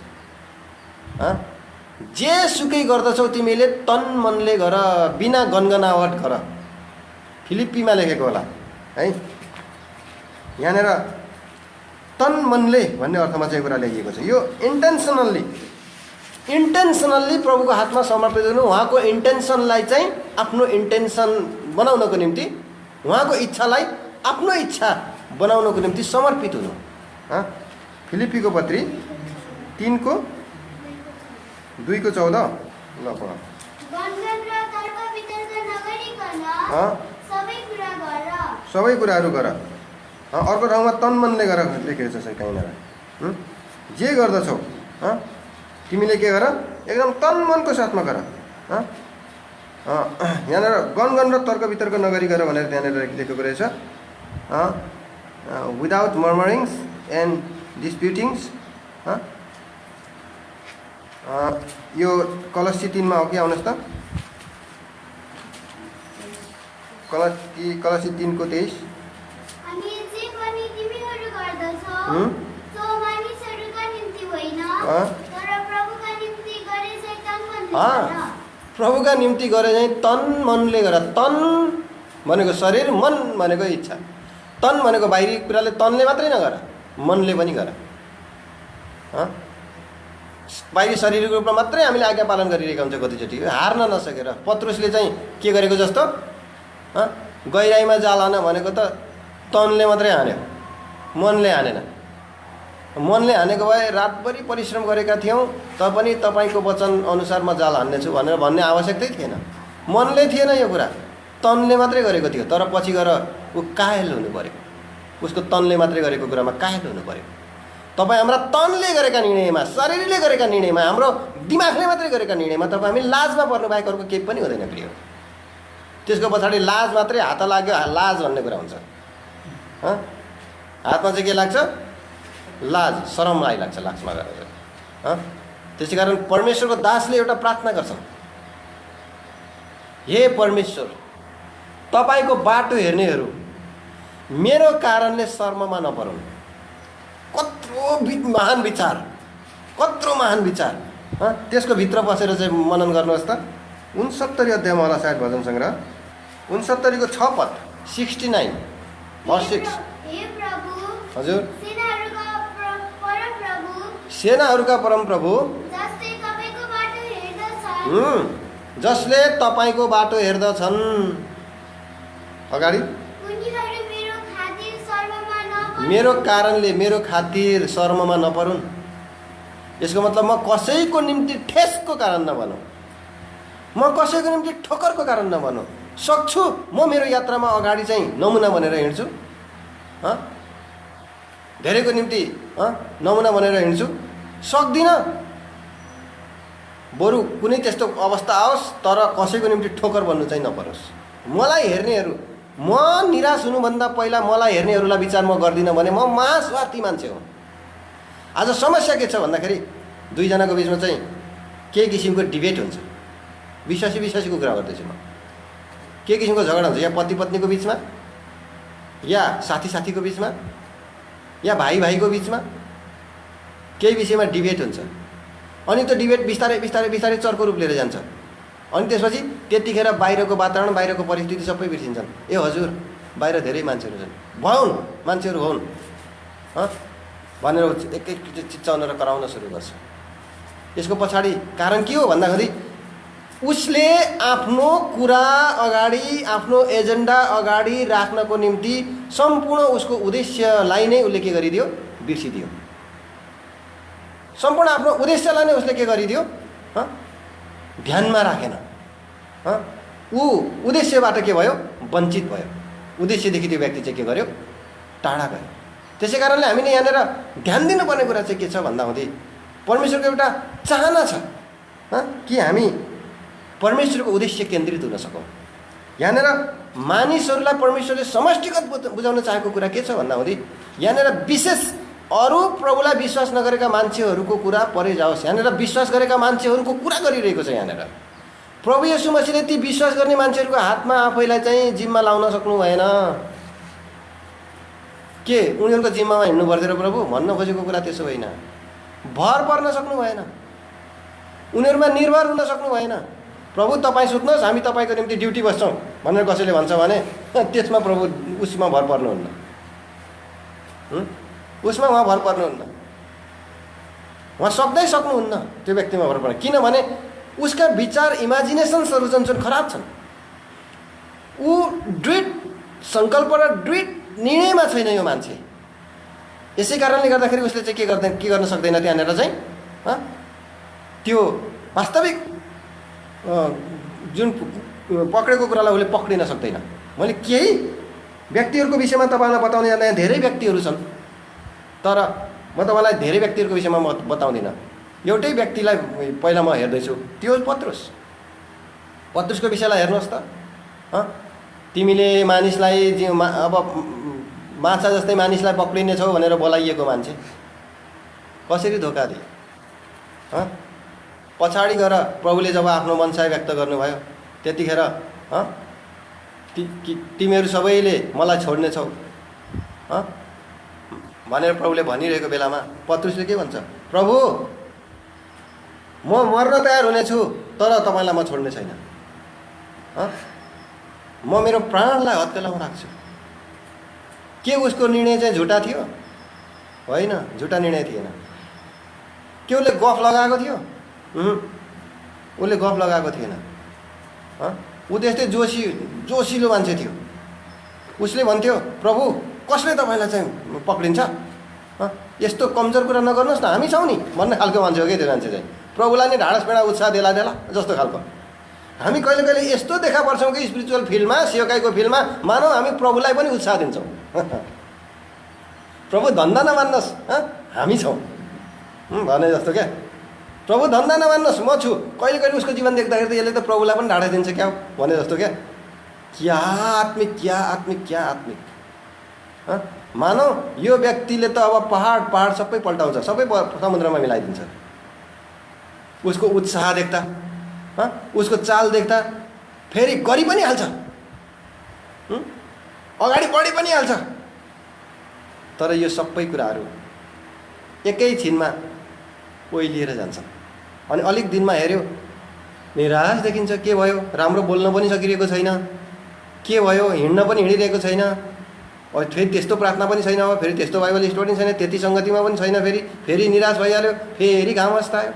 जेसुकै गर्दछौ तिमीले तन मनले गर, बिना गनगनावट गर। फिलिप्पीमा लेखेको होला है। यहाँनिर तन मनले भन्ने अर्थमा चाहिँ कुरा लेखिएको छ। यो इन्टेन्सनल्ली प्रभुको हातमा समर्पित हुनु, उहाँको इन्टेन्सनलाई चाहिँ आफ्नो इन्टेन्सन बनाउनको निम्ति, उहाँको इच्छालाई आफ्नो इच्छा बनाउनको निम्ति समर्पित हुनु। फिलिप्पीको पत्री 3:2-14 ल पढ। सबै कुराहरू गर। अर्को ठाउँमा तन मनले गर लेखेको छ कहीँनिर। जे गर्दछौ तिमीले के गर, एकदम तन मनको साथमा गर। यहाँनिर गनगन र तर्क वितर्क नगरी गर भनेर त्यहाँनिर लेखेको रहेछ। Without murmurings and disputings. यो कलसी 3 हो कि, आउनुहोस् त। कलसी 3:23। प्रभुका निम्ति गरे चाहिँ तन मनले गर। तन भनेको शरीर, मन भनेको इच्छा। तन भनेको बाहिरी कुराले तनले मात्रै नगर, मनले पनि गर। बाहिरी शरीरको रूपमा मात्रै हामीले आज्ञा पालन गरिरहेका हुन्छ कतिचोटि, हार्न नसकेर। पत्रुसले चाहिँ के गरेको जस्तो गहिराइमा जाल हान भनेको त तनले मात्रै हान्यो, मनले हानेन। मनले हानेको भए रातभरि परिश्रम गरेका थियौँ, पनि तपाईँको वचन अनुसार म जाल हान्नेछु भनेर भन्ने आवश्यकतै थिएन। मनले थिएन यो कुरा, तनले मात्रै गरेको थियो। तर पछि गएर ऊ कायल हुनु पऱ्यो, उसको तनले मात्रै गरेको कुरामा कायल हुनु पऱ्यो। तपाईँ हाम्रा तनले गरेका निर्णयमा, शरीरले गरेका निर्णयमा, हाम्रो दिमागले मात्रै गरेका निर्णयमा तपाईँ हामी लाजमा पर्नु बाहेक अरूको केही पनि हुँदैन प्रिय। त्यसको पछाडि लाज मात्रै, हात लाग्यो लाज भन्ने कुरा हुन्छ। हातमा चाहिँ के लाग्छ? लाज, शरम आइलाग्छ लाजमा गरेर। त्यसै कारण परमेश्वरको दासले एउटा प्रार्थना गर्छन्, हे परमेश्वर, तपाईँको बाटो हेर्नेहरू मेरो कारणले शर्ममा नपरुन्। कत्रो महान विचार, कत्रो महान विचार। त्यसको भित्र बसेर चाहिँ मनन गर्नुहोस् त। 69 अध्यायमा होला सायद भजन सङ्ग्रह, 69 को 6 पद, 69:6। हजुर, सेनाहरूका परम प्रभु जसले तपाईँको बाटो हेर्दछन्। अगाडि, मेरो कारणले, मेरो खातिर शर्ममा नपरुन्। यसको मतलब म कसैको निम्ति ठेसको कारण नबनौँ, म कसैको निम्ति ठोकरको कारण नबनौँ। सक्छु म मेरो यात्रामा अगाडि चाहिँ नमुना बनेर हिँड्छु, धेरैको निम्ति नमुना बनेर हिँड्छु। सक्दिनँ, बरु कुनै त्यस्तो अवस्था आओस् तर कसैको निम्ति ठोकर बन्नु चाहिँ नपरोस्। मलाई हेर्नेहरू, म निराश हुनुभन्दा पहिला मलाई हेर्नेहरूलाई विचार म गर्दिनँ भने म महास्वार्थी मान्छे हो। आज समस्या के छ भन्दाखेरि दुईजनाको बिचमा चाहिँ के किसिमको डिबेट हुन्छ। विश्वासीको कुरा गर्दैछु म। के किसिमको झगडा हुन्छ, या पति पत्नीको बिचमा, या साथी साथीको बिचमा, या भाइ भाइको बिचमा केही विषयमा डिबेट हुन्छ। अनि त्यो डिबेट बिस्तारै बिस्तारै बिस्तारै चर्को रूप लिएर जान्छ। अनि त्यसपछि त्यतिखेर बाहिरको वातावरण, बाहिरको परिस्थिति सबै बिर्सिन्छन्। ए हजुर, बाहिर धेरै मान्छेहरू छन्, भउन् मान्छेहरू हुन् भनेर एक एक चिच्चाउन र कराउन सुरु गर्छ। यसको पछाडि कारण के हो भन्दाखेरि उसले आफ्नो कुरा अगाडि, आफ्नो एजेन्डा अगाडि राख्नको निम्ति सम्पूर्ण उसको उद्देश्यलाई नै उसले के गरिदियो, बिर्सिदियो। सम्पूर्ण आफ्नो उद्देश्यलाई नै उसले के गरिदियो, ध्यानमा राखेन। ऊ उद्देश्यबाट के भयो, वञ्चित भयो। उद्देश्यदेखि त्यो व्यक्ति चाहिँ के गर्यो, टाढा गयो। त्यसै कारणले हामीले यहाँनिर ध्यान दिनुपर्ने कुरा चाहिँ के छ भन्दाहुँदै परमेश्वरको एउटा चाहना छ कि हामी परमेश्वरको उद्देश्य केन्द्रित हुन सकौँ। यहाँनिर मानिसहरूलाई परमेश्वरले समष्टिगत बुझाउन चाहेको कुरा के छ भन्दाहुँदै यहाँनिर विशेष अरू प्रभुलाई विश्वास नगरेका मान्छेहरूको कुरा परे जाओस्, यहाँनिर विश्वास गरेका मान्छेहरूको कुरा गरिरहेको छ। यहाँनिर प्रभु येशू मसीहले ती विश्वास गर्ने मान्छेहरूको हातमा आफैलाई चाहिँ जिम्मा लाउन सक्नु भएन। के उनीहरूको जिम्मामा हिँड्नु पर्थ्यो र प्रभु भन्न खोजेको कुरा त्यसो होइन। भर पर्न सक्नु भएन, उनीहरूमा निर्भर हुन सक्नु भएन। प्रभु तपाईँ सुत्नुहोस्, हामी तपाईँको निम्ति ड्युटी बस्छौँ भनेर कसैले भन्छ भने त्यसमा प्रभु उसमा भर पर्नुहुन्न, उसमा उहाँ भर पर्नुहुन्न। उहाँ सक्दै सक्नुहुन्न त्यो व्यक्तिमा भर पर्न, किनभने उसका विचार, इमेजिनेसन्सहरू जुन खराब छन्। ऊ दृढ सङ्कल्प र दृढ निर्णयमा छैन यो मान्छे। यसै कारणले गर्दाखेरि उसले चाहिँ के गर्न सक्दैन, त्यहाँनिर चाहिँ त्यो वास्तविक जुन पक्रेको कुरालाई उसले पक्रिन सक्दैन। मैले केही व्यक्तिहरूको विषयमा तपाईँलाई बताउने जाँदा यहाँ धेरै व्यक्तिहरू छन्, तर म तपाईँलाई धेरै व्यक्तिहरूको विषयमा म बताउँदिनँ। एउटै व्यक्तिलाई पहिला म हेर्दैछु, त्यो पत्रुसको विषयलाई हेर्नुहोस् त। तिमीले मानिसलाई अब माछा जस्तै मानिसलाई पक्रिनेछौ भनेर बोलाइएको मान्छे कसरी धोका दिए। पछाडि गएर प्रभुले जब आफ्नो मनसाय व्यक्त गर्नुभयो त्यतिखेर तिमीहरू सबैले मलाई छोड्नेछौ भनेर प्रभुले भनिरहेको बेलामा पत्रुसले के भन्छ, प्रभु म मर्न तयार हुनेछु तर तपाईँलाई म छोड्ने छैन। म मेरो प्राणलाई हत्केलामा राख्छु। के उसको निर्णय चाहिँ झुटा थियो? होइन, झुटा निर्णय थिएन। के उसले गफ लगाएको थियो? उसले गफ लगाएको थिएन। ऊ त्यस्तै जोसिलो मान्छे थियो। उसले भन्थ्यो, प्रभु कसले तपाईँलाई चाहिँ पक्रिन्छ? यस्तो कमजोर कुरा नगर्नुहोस् न, हामी छौँ नि भन्ने खालको मान्छे हो कि त्यो मान्छे चाहिँ। प्रभुलाई नै ढाडस पेडा उत्साह देला जस्तो खालको। हामी कहिले कहिले यस्तो देखा पर्छौँ कि स्पिरिचुअल फिल्डमा, सेवकाईको फिल्डमा मानौ हामी प्रभुलाई पनि उत्साह दिन्छौँ। प्रभु धन्दा नमान्नुहोस्, हामी छौँ भने जस्तो क्या। प्रभु धन्दा नमान्नुहोस्, म छु। कहिले कहिले उसको जीवन देख्दाखेरि त यसले त प्रभुलाई पनि ढाडा दिन्छ क्या भने जस्तो क्या। क्या आत्मिक, क्या आत्मिक, क्या आत्मिक। मानौ यो व्यक्तिले त अब पहाड सबै पल्टाउँछ, सबै समुद्रमा मिलाइदिन्छ। उसको उत्साह देख्दा, उसको चाल देख्दा फेरि गरि पनि हाल्छ, अगाडि बढी पनि हाल्छ। तर यो सबै कुराहरू एकैछिनमा ओइलिएर जान्छन्। अनि अलिक दिनमा हेऱ्यो निराश देखिन्छ। के भयो? राम्रो बोल्न पनि सकिरहेको छैन। के भयो? हिँड्न पनि हिँडिरहेको छैन। अब फेरि त्यस्तो प्रार्थना पनि छैन, अब फेरि त्यस्तो बाइबल स्टडी छैन, त्यति सङ्गतिमा पनि छैन। फेरि निराश भइहाल्यो। फेरि घाम अस्तायो।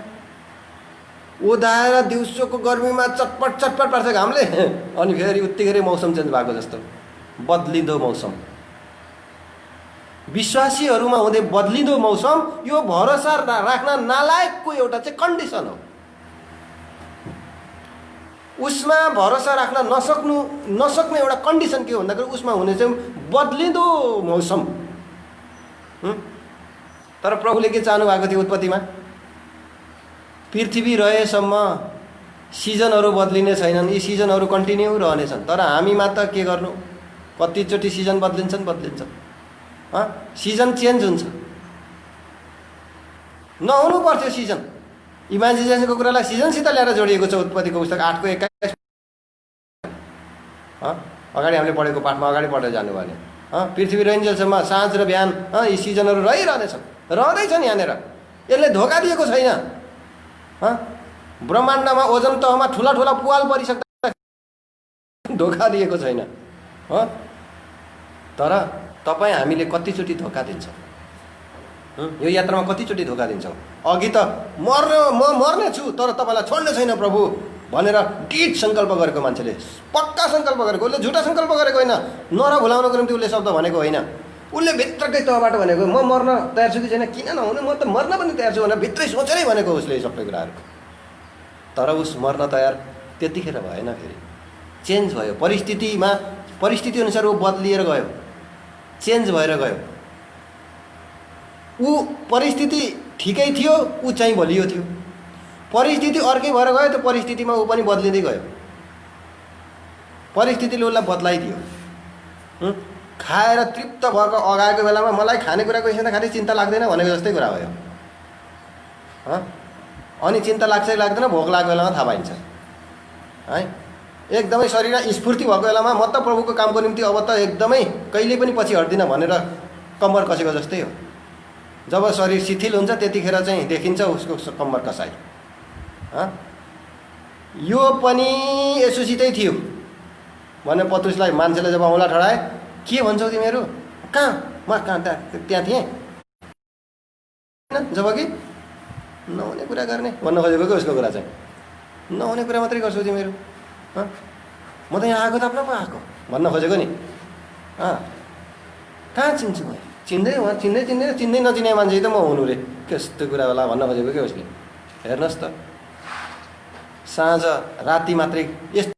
उदाएर दिउँसोको गर्मीमा चटपट पार्छ घामले। अनि फेरि उत्तिखेरै मौसम चेन्ज भएको जस्तो, बदलिँदो मौसम। विश्वासीहरूमा हुँदै बदलिँदो मौसम यो भरोसा राख्न नालायकको एउटा चाहिँ कन्डिसन हो। उसमा भरोसा राख्न नसक्ने एउटा कन्डिसन के हो भन्दाखेरि उसमा हुने चाहिँ बदलिँदो मौसम। तर प्रभुले के चाहनु भएको थियो उत्पत्तिमा? पृथ्वी रहेसम्म सिजनहरू बदलिने छैनन्, यी सिजनहरू कन्टिन्यू रहनेछन्। तर हामीमा त के गर्नु, कतिचोटि सिजन बदलिन्छन्। सिजन चेन्ज हुन्छ, नहुनु पर्थ्यो सिजन। इमेजिनेसनको कुरालाई सिजनसित ल्याएर जोडिएको छ उत्पत्तिको पुस्तक 8 को 21। अगाडि हामीले पढेको पाठमा अगाडि पढेर जानुभयो भने पृथ्वी रहन्जेलसम्म साँझ र बिहान यी सिजनहरू रहिरहनेछन्, रहँदैछन्। यहाँनिर यसले धोका दिएको छैन। ब्रह्माण्डमा ओजन तहमा ठुला ठुला पुवाल परिसक्दा धोका दिएको छैन। तर तपाईँ हामीले कतिचोटि धोका दिन्छौँ? यो यात्रामा कतिचोटि धोका दिन्छौँ? अघि त म मर्ने छु तर तपाईँलाई छोड्ने छैन प्रभु भनेर दृढ सङ्कल्प गरेको मान्छेले, पक्का सङ्कल्प गरेको, उसले झुटा सङ्कल्प गरेको होइन, नरा भुलाउनको निम्ति उसले शब्द भनेको होइन। उसले भित्रकै तहबाट भनेको म मर्न तयार छु कि छैन, किन नहुने, म त मर्न पनि तयार छु भनेर भित्रै सोचेरै भनेको उसले सबै कुराहरू। तर उस मर्न तयार त्यतिखेर भएन, फेरि चेन्ज भयो। परिस्थिति अनुसार ऊ बदलिएर गयो, चेन्ज भएर गयो। ऊ परिस्थिति ठिकै थियो, ऊ चाहिँ बलियो थियो। परिस्थिति अर्कै भएर गयो, त्यो परिस्थितिमा ऊ पनि बदलिँदै गयो। परिस्थितिले उसलाई बदलाइदियो। खाएर तृप्त भएको अगाएको बेलामा मलाई खानेकुराको हिसाबले खालि चिन्ता लाग्दैन भनेको जस्तै कुरा भयो। अनि चिन्ता लाग्छ कि लाग्दैन भोक लागेको बेलामा थाहा पाइन्छ है। एकदमै शरीर स्फूर्ति भएको बेलामा म त प्रभुको कामको निम्ति अब त एकदमै कहिले पनि पछि हट्दिनँ भनेर कम्मर कसेको जस्तै हो। जब शरीर शिथिल हुन्छ त्यतिखेर चाहिँ देखिन्छ उसको कम्मर कसाइ। यो पनि यसोसितै थियो भने पत्रुसलाई मान्छेले जब औँला ठडाए, के भन्छौ तिमीहरू, कहाँ म कहाँ त्यहाँ थिएँ, जब कि नहुने कुरा गर्ने भन्न खोजेको कि उसको कुरा चाहिँ नहुने कुरा मात्रै गर्छौ तिमीहरू, म त यहाँ आएको त आफ्नो पो आएको भन्न खोजेको नि। कहाँ चिन्छु म, चिन्दै नचिने मान्छे त म हुनु रे, कस्तो कुरा होला भन्न खोजेको क्या उसले। हेर्नुहोस् त, साँझ राति मात्रै यस्तो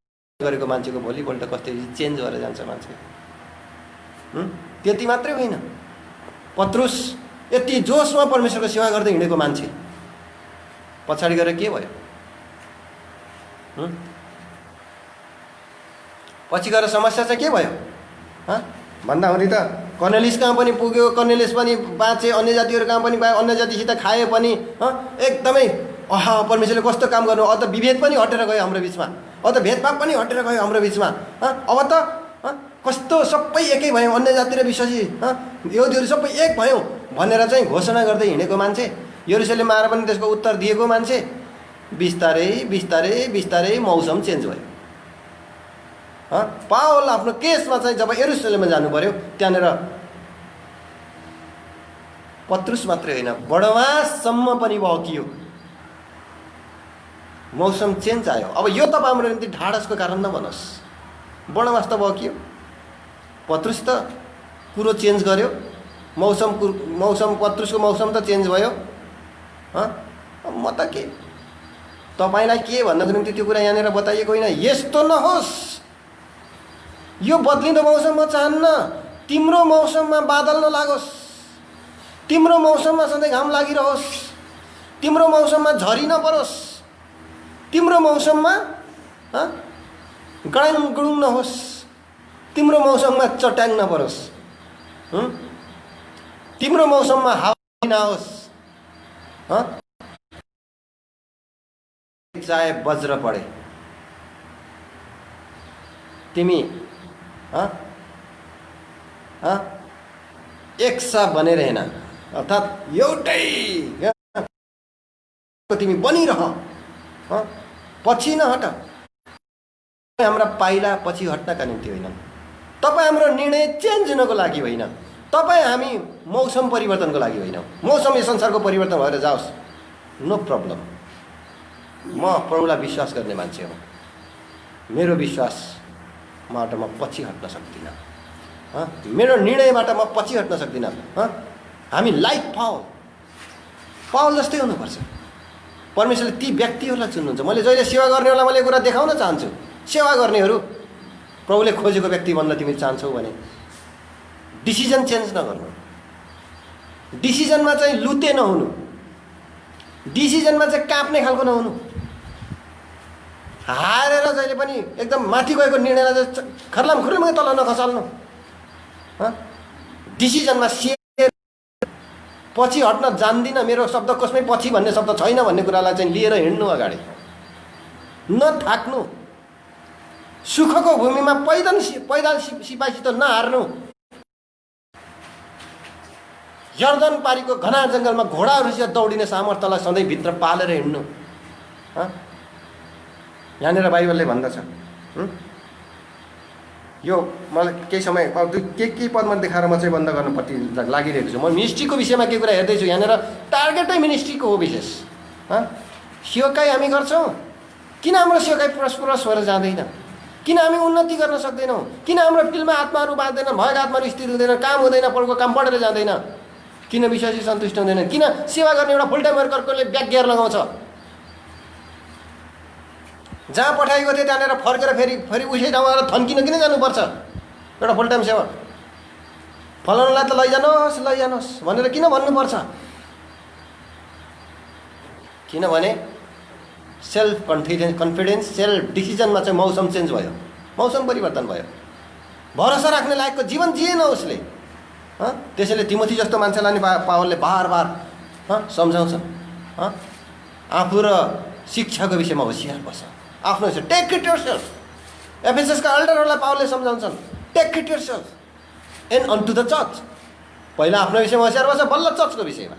गरेको मान्छेको भोलिपल्ट कस्तै चेन्ज भएर जान्छ मान्छे। त्यति मात्रै होइन, पत्रुस यति जोसमा परमेश्वरको सेवा गर्दै हिँडेको मान्छे पछाडि गएर के भयो? पछि गएर समस्या चाहिँ के भयो भन्दाखेरि त कर्नेलियस कहाँ पनि पुग्यो, कर्नेलियस पनि बाँचे, अन्य जातिहरू कहाँ पनि पायो, अन्य जातिसित खाए पनि एकदमै परमेश्वरले कस्तो काम गर्नु। अब त विभेद पनि हटेर गयो हाम्रो बिचमा, अब त भेदभाव पनि हटेर गयो हाम्रो बिचमा। अब त कस्तो सबै एकै भयौँ, अन्य जाति र विश्वासी यहुदीहरू सबै एक भयौँ भनेर चाहिँ घोषणा गर्दै हिँडेको मान्छे, यरुशलेममा आएर पनि त्यसको उत्तर दिएको मान्छे। बिस्तारै बिस्तारै बिस्तारै मौसम चेन्ज भयो। पावल आफ्नो केसमा चाहिँ जब यरुशलेममा जानु पर्यो, त्यहाँनिर पत्रुस मात्रै होइन बडवाससम्म पनि बहकियो, मौसम चेन्ज आयो। अब यो त हाम्रो निम्ति ढाडसको कारण नभनोस्, बडवास त बहकियो, पत्रुस त कुरो चेन्ज गर्यो, मौसम पत्रुसको मौसम त चेन्ज भयो। म त के तपाईँलाई के भन्नको निम्ति त्यो कुरा यहाँनिर बताइएको होइन। यस्तो नहोस्, यो बदलिँदो मौसम म चाहन्न। तिम्रो मौसममा बादल नलागोस्, तिम्रो मौसममा सधैँ घाम लागिरहोस्, तिम्रो मौसममा झरी नपरोस्, तिम्रो मौसममा गडाङ गुडुङ नहोस्, तिम्रो मौसममा चट्याङ नपरोस्, तिम्रो मौसममा हावा नआओस्, चाहे वज्र पढे तिमी एक साथ बनेर हेर्न, अर्थात् एउटै तिमी बनिरह, पछि नहट। हाम्रा पाइला पछि हट्नका निम्ति होइन, तपाईँ हाम्रो निर्णय चेन्ज हुनको लागि होइन, तपाईँ हामी मौसम परिवर्तनको लागि होइन। मौसम यो संसारको परिवर्तन भएर जाओस्, नो प्रब्लम। म प्रभुलाई विश्वास गर्ने मान्छे हो, मेरो विश्वासबाट म पछि हट्न सक्दिनँ, मेरो निर्णयबाट म पछि हट्न सक्दिनँ। हामी लाइक पावल जस्तै हुनुपर्छ। परमेश्वरले ती व्यक्तिहरूलाई चुन्नुहुन्छ। मैले जहिले सेवा गर्नेहरूलाई मैले कुरा देखाउन चाहन्छु, सेवा गर्नेहरू प्रभुले खोजेको व्यक्ति बन्न तिमी चाहन्छौ भने डिसिजन चेन्ज नगर्नु, डिसिजनमा चाहिँ लुते नहुनु, डिसिजनमा चाहिँ काप्ने खालको नहुनु। हारेर जहिले पनि एकदम माथि गएको निर्णयलाई चाहिँ खर्लाम खुर्लुमै तल नखसाल्नु, डिसिजनमा पछि हट्न जान्दिनँ, मेरो शब्दकोशमै पछि भन्ने शब्द छैन भन्ने कुरालाई चाहिँ लिएर हिँड्नु अगाडि, नथाक्नु, सुखको भूमिमा पैदल सिपाहीसित नहार्नु, यर्दन पारीको घना जङ्गलमा घोडाहरूसित दौडिने सामर्थ्यलाई सधैँ भित्र पालेर हिँड्नु। यहाँनिर बाइबलले भन्दछ, यो मलाई केही समय के पदमा देखाएर म चाहिँ बन्द गर्नुपट्टि लागिरहेको छु। म मिनिस्ट्रीको विषयमा के कुरा हेर्दैछु, यहाँनिर टार्गेटै मिनिस्ट्रीको हो विशेष। सेवकाई हामी गर्छौँ, किन हाम्रो सेवकाई पुरस भएर जाँदैन? किन हामी उन्नति गर्न सक्दैनौँ? किन हाम्रो फिल्डमा आत्माहरू बाँच्दैन, भएका आत्माहरू स्थिर हुँदैन, काम हुँदैन, प्रभुको काम बढेर जाँदैन? किन विश्वासी सन्तुष्ट हुँदैन? किन सेवा गर्ने एउटा फुल टाइम वर्करले ब्याक गियर लगाउँछ? जहाँ पठाएको थियो त्यहाँनिर फर्केर फेरि उसै ठाउँमा गएर थन्किन किन जानुपर्छ? एउटा फुल टाइम सेवा फलाउनलाई त लैजानुहोस् भनेर किन भन्नुपर्छ? किनभने सेल्फ कन्फिडेन्स, सेल्फ डिसिजनमा चाहिँ मौसम चेन्ज भयो, मौसम परिवर्तन भयो, भरोसा राख्ने लायकको जीवन जिएन उसले। त्यसैले तिमोथी जस्तो मान्छेलाई नि पावलले बार सम्झाउँछ, आफू र शिक्षाको विषयमा होसियार बस, आफ्नो विषय टेक इट योरसेल्फ। एफएसएसका एल्डरहरूलाई पावलले सम्झाउँछन्, take it yourself and unto the church. पहिला आफ्नो विषयमा होसियार बस्छ, बल्ल चर्चको विषयमा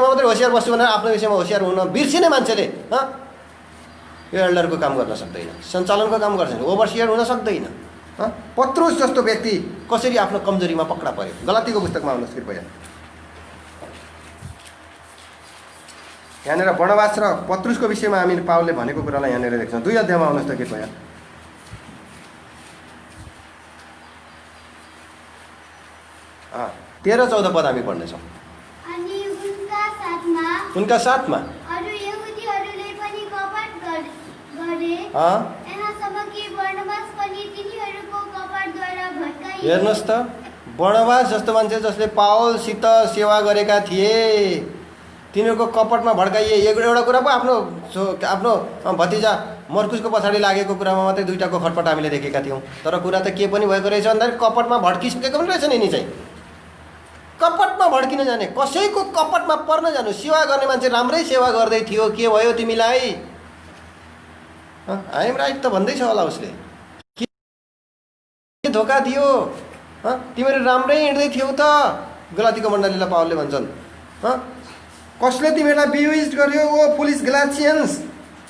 मात्रै होसियार बस्छु भनेर आफ्नो विषयमा होसियार हुन बिर्सिने मान्छेले यो एल्डरको काम गर्न सक्दैन, सञ्चालनको काम गर्छ, ओभरसियर हुन सक्दैन। पत्रुस जस्तो व्यक्ति कसरी आफ्नो कमजोरीमा पक्रा पर्यो? गलातीको पुस्तकमा आउनुहोस् कृपया। यहाँनिर बर्नबास र पत्रुसको विषयमा हामी पावलले भनेको कुरालाई यहाँनिर देख्छौँ। 2 अध्यायमा आउनुहोस् त कृपया। अँ 13-14 पद हामी पढ्नेछौँ। उनका साथमा अरू यहुदीहरूले पनि कपट गरे, यहाँसम्म कि बर्नबास पनि तिनीहरूको कपटद्वारा भट्काइए। हेर्नुहोस् त, बर्नबास जस्तो मान्छे जसले पावलसित सेवा गरेका थिए, तिनीहरूको कपटमा भड्काइए। एउटा कुरा पो आफ्नो भतिजा मर्कुसको पछाडि लागेको कुरामा मात्रै 2टाको खटपट हामीले देखेका थियौँ, तर कुरा त के पनि भएको रहेछ भन्दाखेरि कपटमा भड्किसकेको पनि रहेछ नि। यिनी चाहिँ कपटमा भड्किन जाने, कसैको कपटमा पर्न जानु। सेवा गर्ने मान्छे राम्रै सेवा गर्दै थियो, के भयो तिमीलाई? आइएम राइट त भन्दैछ होला उसले, के धोका दियो? तिमीहरू राम्रै हिँड्दै थियौ त। गलातीको मण्डलीलाई पावलले भन्छन्, कसले तिमीहरूलाई बिविज्ड गर्यो? O foolish Galatians,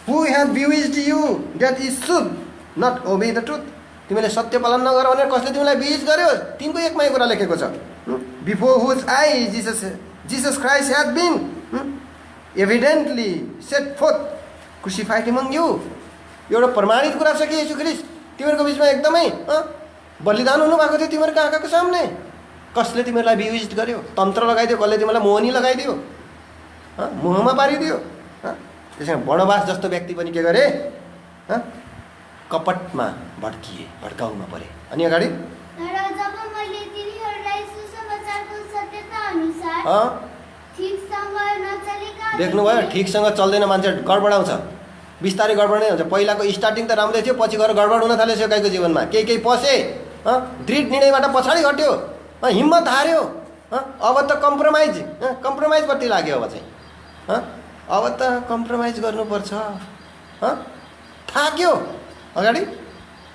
who have bewitched you that is should not obey the truth. तिमीले सत्य पालन नगर भनेर कसले तिमीलाई बिविज गर्यो? 3को 1मा कुरा लेखेको छ। Before whose eye Jesus Christ had been evidently set forth crucified among you. एउटा प्रमाणित कुरा छ कि येशू ख्रीष्ट तिमीहरूको बिचमा एकदमै बलिदान हुनुभएको थियो तिमीहरूको आँखाको सामने। कसले तिमीहरूलाई बिविज गर्यो? तन्त्र लगाइदियो, कसले तिमीलाई मोहनी लगाइदियो, मुहमा पारिदियो। त्यसमा बर्नबास जस्तो व्यक्ति पनि के गरे? कपटमा भड्किए, भड्काउमा परे। अनि अगाडि तर जब मैले तिनीहरूलाई सुसमाचारको सत्यता अनुसार ठिकसँग नचलेका, देख्नुभयो, ठिकसँग चल्दैन मान्छे गडबडाउँछ, बिस्तारै गडबड नै हुन्छ। पहिलाको स्टार्टिङ त राम्रै थियो, पछि गएर गडबड हुन थाल्यो सेवकाईको जीवनमा। केही पसे, दृढ निर्णयबाट पछाडि हट्यो, हिम्मत हार्यो, अब त कम्प्रोमाइजपट्टि लाग्यो। अब चाहिँ अब त कम्प्रोमाइज गर्नुपर्छ, थाक्यो। अगाडि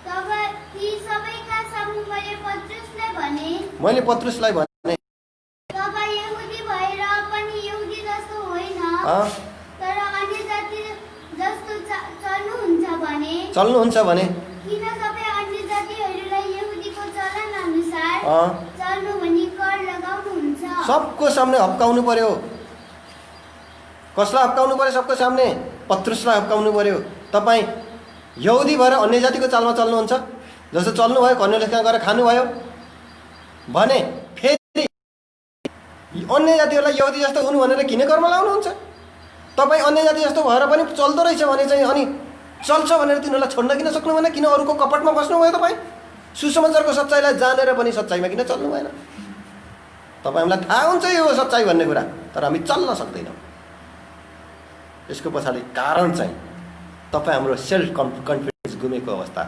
तब ती सबैका सामु मैले पत्रुसलाई भने तपाईँ यहुदी भएर पनि यहुदी जस्तो होइन, तर अन्य जाति जस्तो चल्नुहुन्छ भने किन तपाईँ अन्य जातिहरूलाई यहुदीको चलन अनुसार चल्नु भनी कर लगाउनुहुन्छ? सबको सामने हप्काउनु पर्यो। कसलाई हप्काउनु पर्यो? सबको सामने पत्रुसलाई हप्काउनु पर्यो। तपाईँ यहुदी भएर अन्य जातिको चालमा चल्नुहुन्छ, जस्तो चल्नुभयो, कर्नेलियस कहाँ गएर खानुभयो भने फेरि अन्य जातिहरूलाई यहुदी जस्तो हुनु भनेर किन कर्म लाउनुहुन्छ? तपाईँ अन्य जाति जस्तो भएर पनि चल्दो रहेछ भने चाहिँ अनि चल्छ भनेर तिनीहरूलाई छोड्न किन सक्नु भएन? किन अरूको कपटमा बस्नुभयो? तपाईँ सुसमाचारको सच्चाइलाई जानेर पनि सच्चाइमा किन चल्नु भएन? तपाईँहरूलाई थाहा हुन्छ यो सच्चाइ भन्ने कुरा, तर हामी चल्न सक्दैनौँ। यसको पछाडि कारण चाहिँ तपाईँ हाम्रो सेल्फ कन्फिडेन्स गुमेको अवस्था,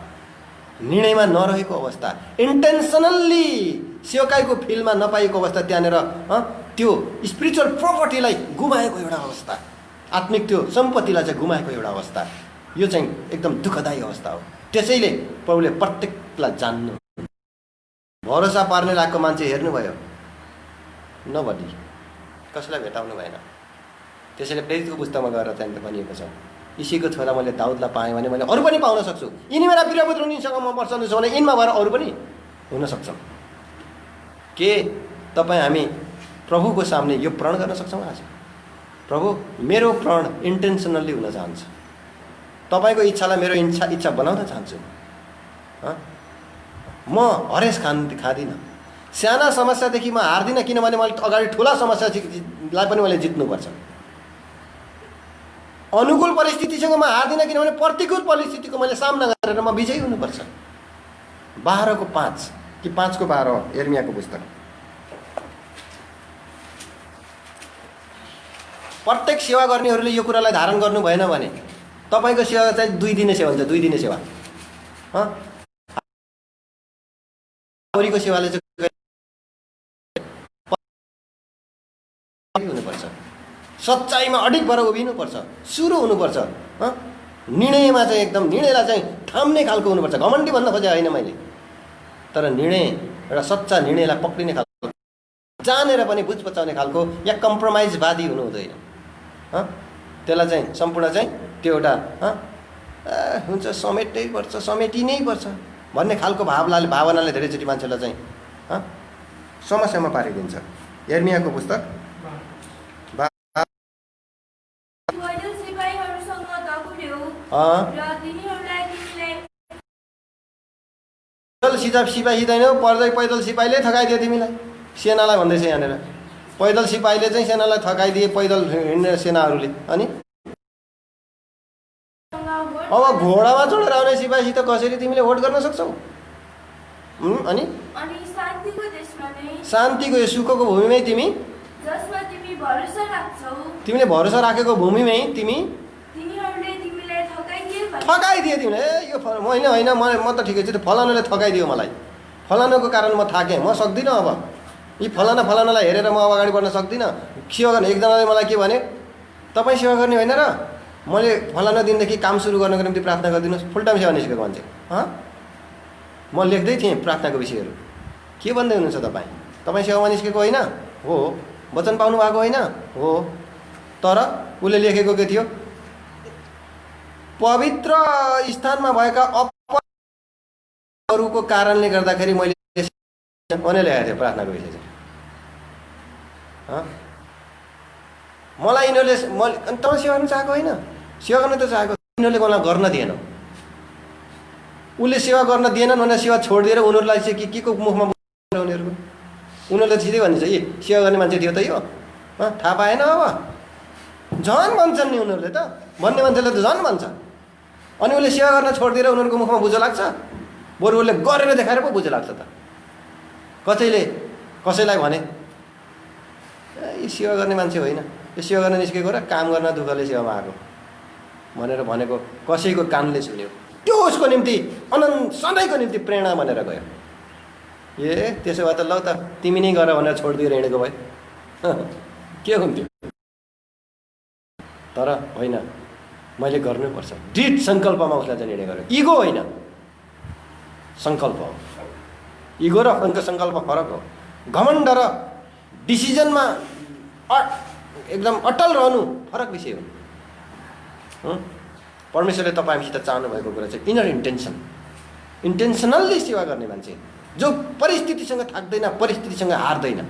निर्णयमा नरहेको अवस्था, इन्टेन्सनल्ली सेवकाईको फिल्डमा नपाएको अवस्था, त्यहाँनिर त्यो स्पिरिचुअल प्रोपर्टीलाई गुमाएको एउटा अवस्था, आत्मिक त्यो सम्पत्तिलाई चाहिँ गुमाएको एउटा अवस्था, यो चाहिँ एकदम दुःखदायी अवस्था हो। त्यसैले प्रभुले प्रत्येकलाई जान्नु, भरोसा पार्ने लागेको मान्छे हेर्नुभयो नबढी कसैलाई भेटाउनु भएन। त्यसैले प्रेरितको पुस्तकमा गएर चाहिँ भनिएको छ, इसीको छोरा मैले दाउदलाई पाएँ भने मैले अरू पनि पाउन सक्छु, यिनी मेरा प्रिय पुत्र यिनीसँग म बस्नु छु भने यिनमा भएर अरू पनि हुन सक्छन्। के तपाईँ हामी प्रभुको सामने यो प्रण गर्न सक्छौँ आज? प्रभु मेरो प्रण इन्टेन्सनल्ली हुन चाहन्छ, तपाईँको इच्छालाई मेरो इच्छा बनाउन चाहन्छु। म हरेस खाँदिनँ, साना समस्यादेखि म हार्दिनँ, किनभने मैले अगाडि ठुला समस्यालाई पनि मैले जित्नुपर्छ। अनुकूल परिस्थितिसँग म हार्दिनँ, किनभने प्रतिकूल परिस्थितिको मैले सामना गरेर म विजयी हुनुपर्छ। 12:5 कि 5:12 यिर्मयाको पुस्तक। प्रत्येक सेवा गर्नेहरूले यो कुरालाई धारण गर्नु भएन भने तपाईँको सेवा चाहिँ 2 दिने सेवा हुन्छ, 2 दिने सेवा। अरूको सेवाले चाहिँ हुनुपर्छ, सच्चाइमा अडिग भएर उभिनुपर्छ, सुरु हुनुपर्छ, निर्णयमा चाहिँ एकदम निर्णयलाई चाहिँ थाम्ने खालको हुनुपर्छ। घमण्डी भन्न खोजे होइन मैले, तर निर्णय एउटा सच्चा निर्णयलाई पक्रिने खालको, जानेर पनि बुझ बचाउने खालको या कम्प्रोमाइजवादी हुनु हुँदैन। त्यसलाई चाहिँ सम्पूर्ण चाहिँ त्यो एउटा हुन्छ समेट्नै पर्छ, समेटिनै पर्छ भन्ने खालको भावनाले धेरैचोटि मान्छेलाई चाहिँ समस्यामा पारिदिन्छ। यिर्मयाको पुस्तक सिपाही दैनौ, पैदल सिपाहीले थकाइदियो तिमीलाई, सेनालाई भन्दैछ यहाँनिर। पैदल सिपाहीले चाहिँ सेनालाई थकाइदिए, पैदल हिँड्ने सेनाहरूले। अनि अब घोडामा चढेर आउने सिपाहीसित कसरी तिमीले भोट गर्न सक्छौ? अनि शान्तिको यो सुखको भूमिमै तिमीले भरोसा राखेको भूमिमै थकाइदिए तिमीले। यो होइन म त ठिकै छु, फलानाले थकाइदियो मलाई, फलानाको कारण म थाकेँ, म सक्दिनँ, अब यी फलानालाई हेरेर म अगाडि बढ्न सक्दिनँ। सेवा गर्ने एकजनाले मलाई के भने, तपाईँ सेवा गर्ने होइन र मैले फलाना दिनदेखि काम सुरु गर्नको निम्ति प्रार्थना गरिदिनुहोस्। फुल टाइम सेवा निस्केको मान्छे। म लेख्दै थिएँ प्रार्थनाको विषयहरू। के भन्दै हुनुहुन्छ तपाईँ? तपाईँ सेवामा निस्केको होइन हो, वचन पाउनु भएको होइन हो, तर उसले लेखेको के थियो? पवित्र स्थानमा भएका अपराधहरूको कारणले गर्दाखेरि मैले भने लेखेको थिएँ प्रार्थनाको विषय चाहिँ। मलाई यिनीहरूले तपाईँ सेवा गर्न चाहेको होइन, सेवा गर्न त चाहेको, यिनीहरूले मलाई गर्न दिएन। उसले सेवा गर्न दिएनन् भनेर सेवा छोडिदिएर उनीहरूलाई चाहिँ के को मुखमा उनीहरूले सिधै भनिन्छ, ए सेवा गर्ने मान्छे थियो त यो, थाहा पाएन। अब झन् भन्छन् नि उनीहरूले त, भन्ने मान्छेले त झन् भन्छ। अनि उसले सेवा गर्न छोडिदिएर उनीहरूको मुखमा बुझो लाग्छ, बरु उसले गरेर देखाएर पो बुझो लाग्छ त। कसैलाई भने यो सेवा गर्ने मान्छे होइन, यो सेवा गर्न निस्केको र काम गर्न दुःखले सेवामा आएको भनेर भनेको कसैको कानले सुन्यो, त्यो उसको निम्ति सधैँको निम्ति प्रेरणा बनेर गयो। ए त्यसो भए त ल त तिमी नै गर भनेर छोडिदिएर हिँडेको भए के हुन्थ्यो? तर होइन, मैले गर्नुपर्छ, दृढ सङ्कल्पमा उसलाई चाहिँ निर्णय गर्यो। इगो होइन, सङ्कल्प हो। इगो र सङ्कल्प फरक हो। घमण्ड र डिसिजनमा एकदम अटल रहनु फरक विषय हो। परमेश्वरले तपाईँसित चाहनु भएको कुरा चाहिँ इनर इन्टेन्सनल्ली सेवा गर्ने मान्छे, जो परिस्थितिसँग थाक्दैन, परिस्थितिसँग हार्दैन,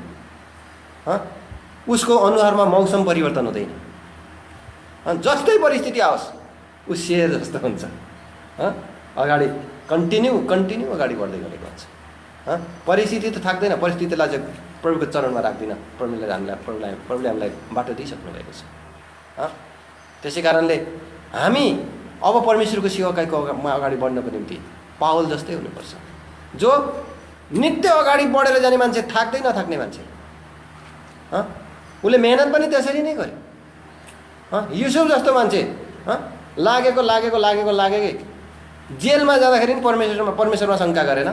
उसको अनुहारमा मौसम परिवर्तन हुँदैन। जस्तै परिस्थिति आओस् ऊ शेर जस्तो हुन्छ, अगाडि कन्टिन्यू अगाडि बढ्दै गरेको हुन्छ। परिस्थिति त थाक्दैन, परिस्थितिलाई चाहिँ प्रभुको चरणमा राख्दिनँ। प्रभुले हामीलाई बाटो दिइसक्नु भएको छ। त्यसै कारणले हामी अब परमेश्वरको सेवाकाईको अगाडि बढ्नको निम्ति पावल जस्तै हुनुपर्छ, जो नित्य अगाडि बढेर जाने मान्छे, थाक्दै नथाक्ने मान्छे। उसले मेहनत पनि त्यसरी नै गर्यो। युसुफ जस्तो मान्छे लागेकै जेलमा जाँदाखेरि पनि परमेश्वरमा शङ्का गरेन,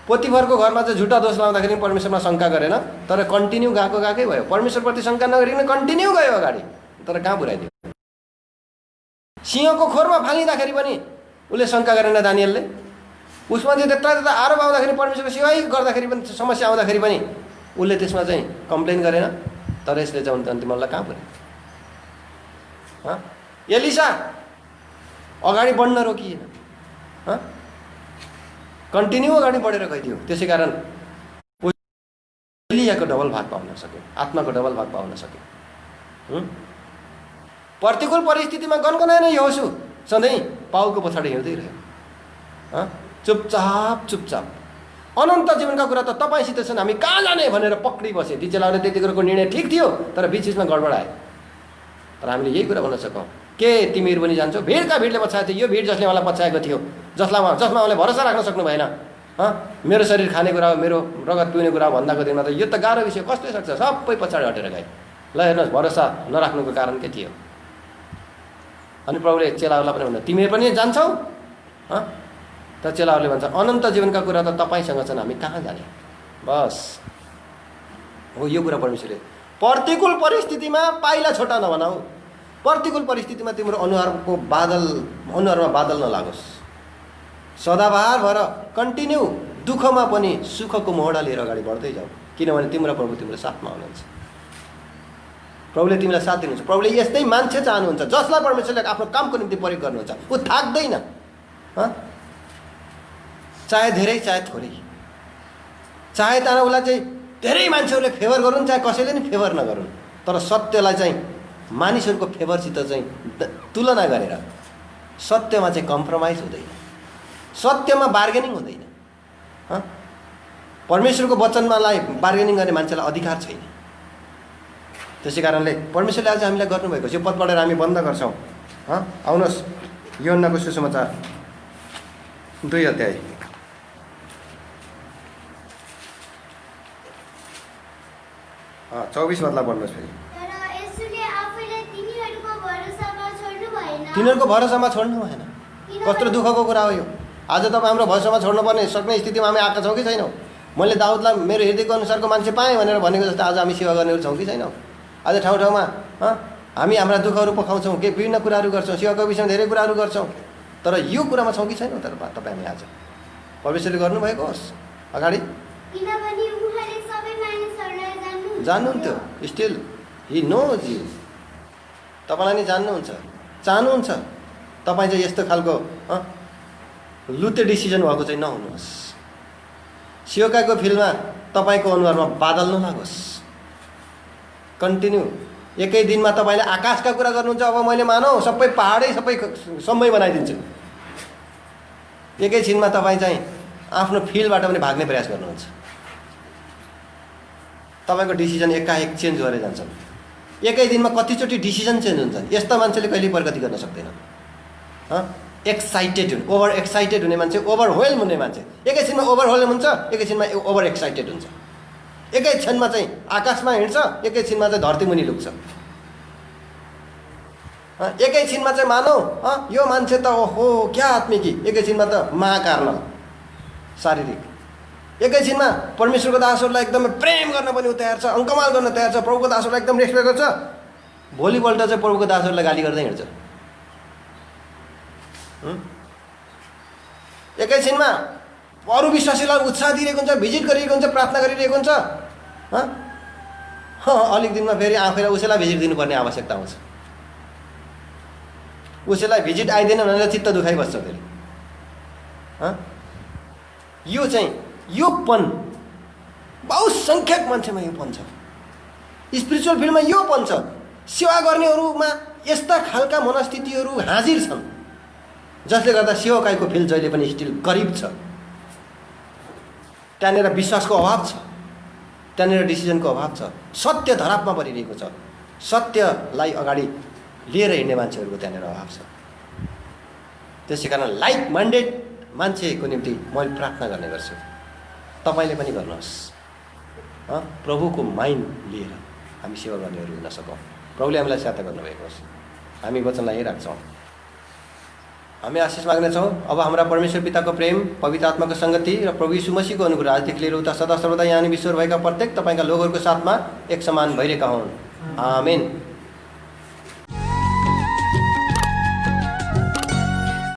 पोतिफरको घरमा चाहिँ झुटा दोष लाउँदाखेरि पनि परमेश्वरमा शङ्का गरेन, तर कन्टिन्यू गएकै भयो। परमेश्वरप्रति शङ्का नगरिकन कन्टिन्यू गयो अगाडि, तर कहाँ पुऱ्याइदियो। सिंहको खोरमा फालिँदाखेरि पनि उसले शङ्का गरेन दानियलले। उसमा चाहिँ त्यत्रा आरोप आउँदाखेरि परमेश्वरको सेवाई गर्दाखेरि पनि समस्या आउँदाखेरि पनि उसले त्यसमा चाहिँ कम्प्लेन गरेन, तर यसले चाहिँ अन्तिमलाई कहाँ पुऱ्यायो। एलिसा अगाडि बढ्न रोकिएन, कन्टिन्यू अगाडि बढेर गइदियो। त्यसै कारण एलियाको डबल भाग पाउन सक्यो, आत्माको डबल भाग पाउन सक्यो। प्रतिकूल परिस्थितिमा गनगनाएन यहोशू, सधैँ पाउको पछाडि हिँड्दै रह्यो, चुपचाप। अनन्त जीवनका कुरा त तपाईँसित छन्, हामी कहाँ जाने भनेर पक्री बसे। ती चेलाहरूले त्यति कुरोको निर्णय ठिक थियो, तर बिचमा गडबड आयो। तर हामीले यही कुरा भन्न सकौँ, के तिमीहरू पनि जान्छौ? भिडका भिडले पछाएको थियो, यो भिड जसले मलाई पछाएको थियो, जसमा उहाँले भरोसा राख्न सक्नु भएन। मेरो शरीर खाने कुरा हो, मेरो रगत पिउने कुरा भन्दाको दिनमा त यो त गाह्रो विषय, कस्तै सक्छ? सबै पछाडि हटेर गए। ल हेर्नुहोस्, भरोसा नराख्नुको कारण के थियो? अनि प्रभुले चेलाहरूलाई पनि भन्दा तिमीहरू पनि जान्छौ? त चेलाहरूले भन्छ अनन्त जीवनका कुरा त तपाईँसँग छन्, हामी कहाँ जाने? बस हो यो कुरा परमेश्वरले। प्रतिकूल परिस्थितिमा पाइला छोटा नबनाऊ। प्रतिकूल परिस्थितिमा तिम्रो अनुहारमा बादल नलागोस्। सदाबहार भएर कन्टिन्यू दुःखमा पनि सुखको मोहडा लिएर अगाडि बढ्दै जाऊ, किनभने तिम्रो प्रभु तिम्रो साथमा हुनुहुन्छ। प्रभुले तिमीलाई साथ दिनुहुन्छ। प्रभुले यस्तै मान्छे चाहनुहुन्छ जसलाई परमेश्वरले आफ्नो कामको निम्ति प्रयोग गर्नुहुन्छ। ऊ थाक्दैन, चाहे धेरै चाहे थोरै, चाहे तर उसलाई चाहिँ धेरै मान्छेहरूले फेभर गरून्, चाहे कसैले नि फेभर नगरून्, तर सत्यलाई चाहिँ मानिसहरूको फेभरसित चाहिँ तुलना गरेर सत्यमा चाहिँ कम्प्रोमाइज हुँदैन, सत्यमा बार्गेनिङ हुँदैन। परमेश्वरको वचनमालाई बार्गेनिङ गर्ने मान्छेलाई अधिकार छैन। त्यसै कारणले परमेश्वरले आज हामीलाई गर्नुभएको यो पद पढेर हामी बन्द गर्छौँ। आउनुहोस्, यूहन्नाको सुसमाचार 2 अध्याय 24 पदलाई पढ्नुहोस् फेरि। तिनीहरूको भरोसामा छोड्नु भएन। कत्रो दुःखको कुरा हो यो। आज तपाईँ हाम्रो भरोसामा छोड्नुपर्ने सक्ने स्थितिमा हामी आएका छौँ कि छैनौँ? मैले दाउदलाई मेरो हृदयको अनुसारको मान्छे पाएँ भनेर भनेको जस्तो आज हामी सेवा गर्नेहरू छौँ कि छैनौँ? आज ठाउँ ठाउँमा हामी हाम्रा दुःखहरू पखाउँछौँ, के विभिन्न कुराहरू गर्छौँ, सेवाको विषयमा धेरै कुराहरू गर्छौँ, तर यो कुरामा छौँ कि छैनौँ? तर तपाईँ हामी आज परमेश्वरले गर्नुभएको होस् अगाडि जान्नुहुन्थ्यो। Still he knows you. तपाईँलाई नि जान्नुहुन्छ, चाहनुहुन्छ। तपाईँ चाहिँ यस्तो खालको लुते डिसिजन भएको चाहिँ नहुनुहोस्। सेवकाको फिल्डमा तपाईँको अनुहारमा बादल नलागोस्। कन्टिन्यू एकै दिनमा तपाईँले आकाशका कुरा गर्नुहुन्छ। अब मैले मानौ सबै पहाडै सबै सम्मै बनाइदिन्छु। एकैछिनमा तपाईँ चाहिँ आफ्नो फिल्डबाट पनि भाग्ने प्रयास गर्नुहुन्छ। तपाईँको डिसिजन एकाएक चेन्ज गरेर जान्छन्। एकै दिनमा कतिचोटि डिसिजन चेन्ज हुन्छ। यस्ता मान्छेले कहिले प्रगति गर्न सक्दैन। एक्साइटेड हुने, ओभर एक्साइटेड हुने मान्छे, ओभरवेल्म हुने मान्छे एकैछिनमा ओभरवेल्म हुन्छ, एकैछिनमा ओभर एक्साइटेड हुन्छ। एकै क्षणमा चाहिँ आकाशमा हिँड्छ, एकैछिनमा चाहिँ धरती मुनि लुक्छ। एकैछिनमा चाहिँ मानौ यो मान्छे त ओहो क्या आत्मिकी, एकैछिनमा त महाकार्न शारीरिक। एकैछिनमा परमेश्वरको दासहरूलाई एकदमै प्रेम गर्न पनि तयार छ, अङ्कमाल गर्न तयार छ, प्रभुको दासहरूलाई एकदम रेस्पेक्ट गर्छ। भोलिपल्ट चाहिँ प्रभुको दासहरूलाई गाली गर्दै हिँड्छ। एकैछिनमा अरू विश्वासीलाई उत्साह दिइरहेको हुन्छ, भिजिट गरिरहेको हुन्छ, प्रार्थना गरिरहेको हुन्छ। अलिक दिनमा फेरि आफैलाई उसैलाई भिजिट दिनुपर्ने आवश्यकता आउँछ। उसैलाई भिजिट आइदिएन भनेर चित्त दुखाइबस्छ फेरि। यो चाहिँ यो पन बहुसङ्ख्यक मान्छेमा यो पन छ। स्पिरिचुअल फिल्डमा यो पन छ। सेवा गर्नेहरूमा यस्ता खालका मनस्थितिहरू हाजिर छन् जसले गर्दा सेवकाईको फिल्ड जहिले पनि स्टिल गरिब छ। त्यहाँनिर विश्वासको अभाव छ, त्यहाँनिर डिसिजनको अभाव छ। सत्य धरापमा परिरहेको छ। सत्यलाई अगाडि लिएर हिँड्ने मान्छेहरूको त्यहाँनिर अभाव छ। त्यसै कारण लाइक माइन्डेड मान्छेको निम्ति मैले प्रार्थना गर्ने गर्छु। तपाईँले पनि गर्नुहोस्। प्रभुको माइन्ड लिएर हामी सेवा गर्नेहरू हुन सकौँ। प्रभुले हामीलाई सहायता गर्नुभएको होस्। हामी वचनलाई यही राख्छौँ। हामी आशिष माग्नेछौँ। अब हाम्रा परमेश्वर पिताको प्रेम, पवित्र आत्माको सङ्गति र प्रभु यीशु मसीहको अनुग्रह आजदेखि लिएर उता सदा सर्वदा यहाँ विश्वर भएका प्रत्येक तपाईँका लोकहरूको साथमा एक समान भइरहेका हुन्। आमेन।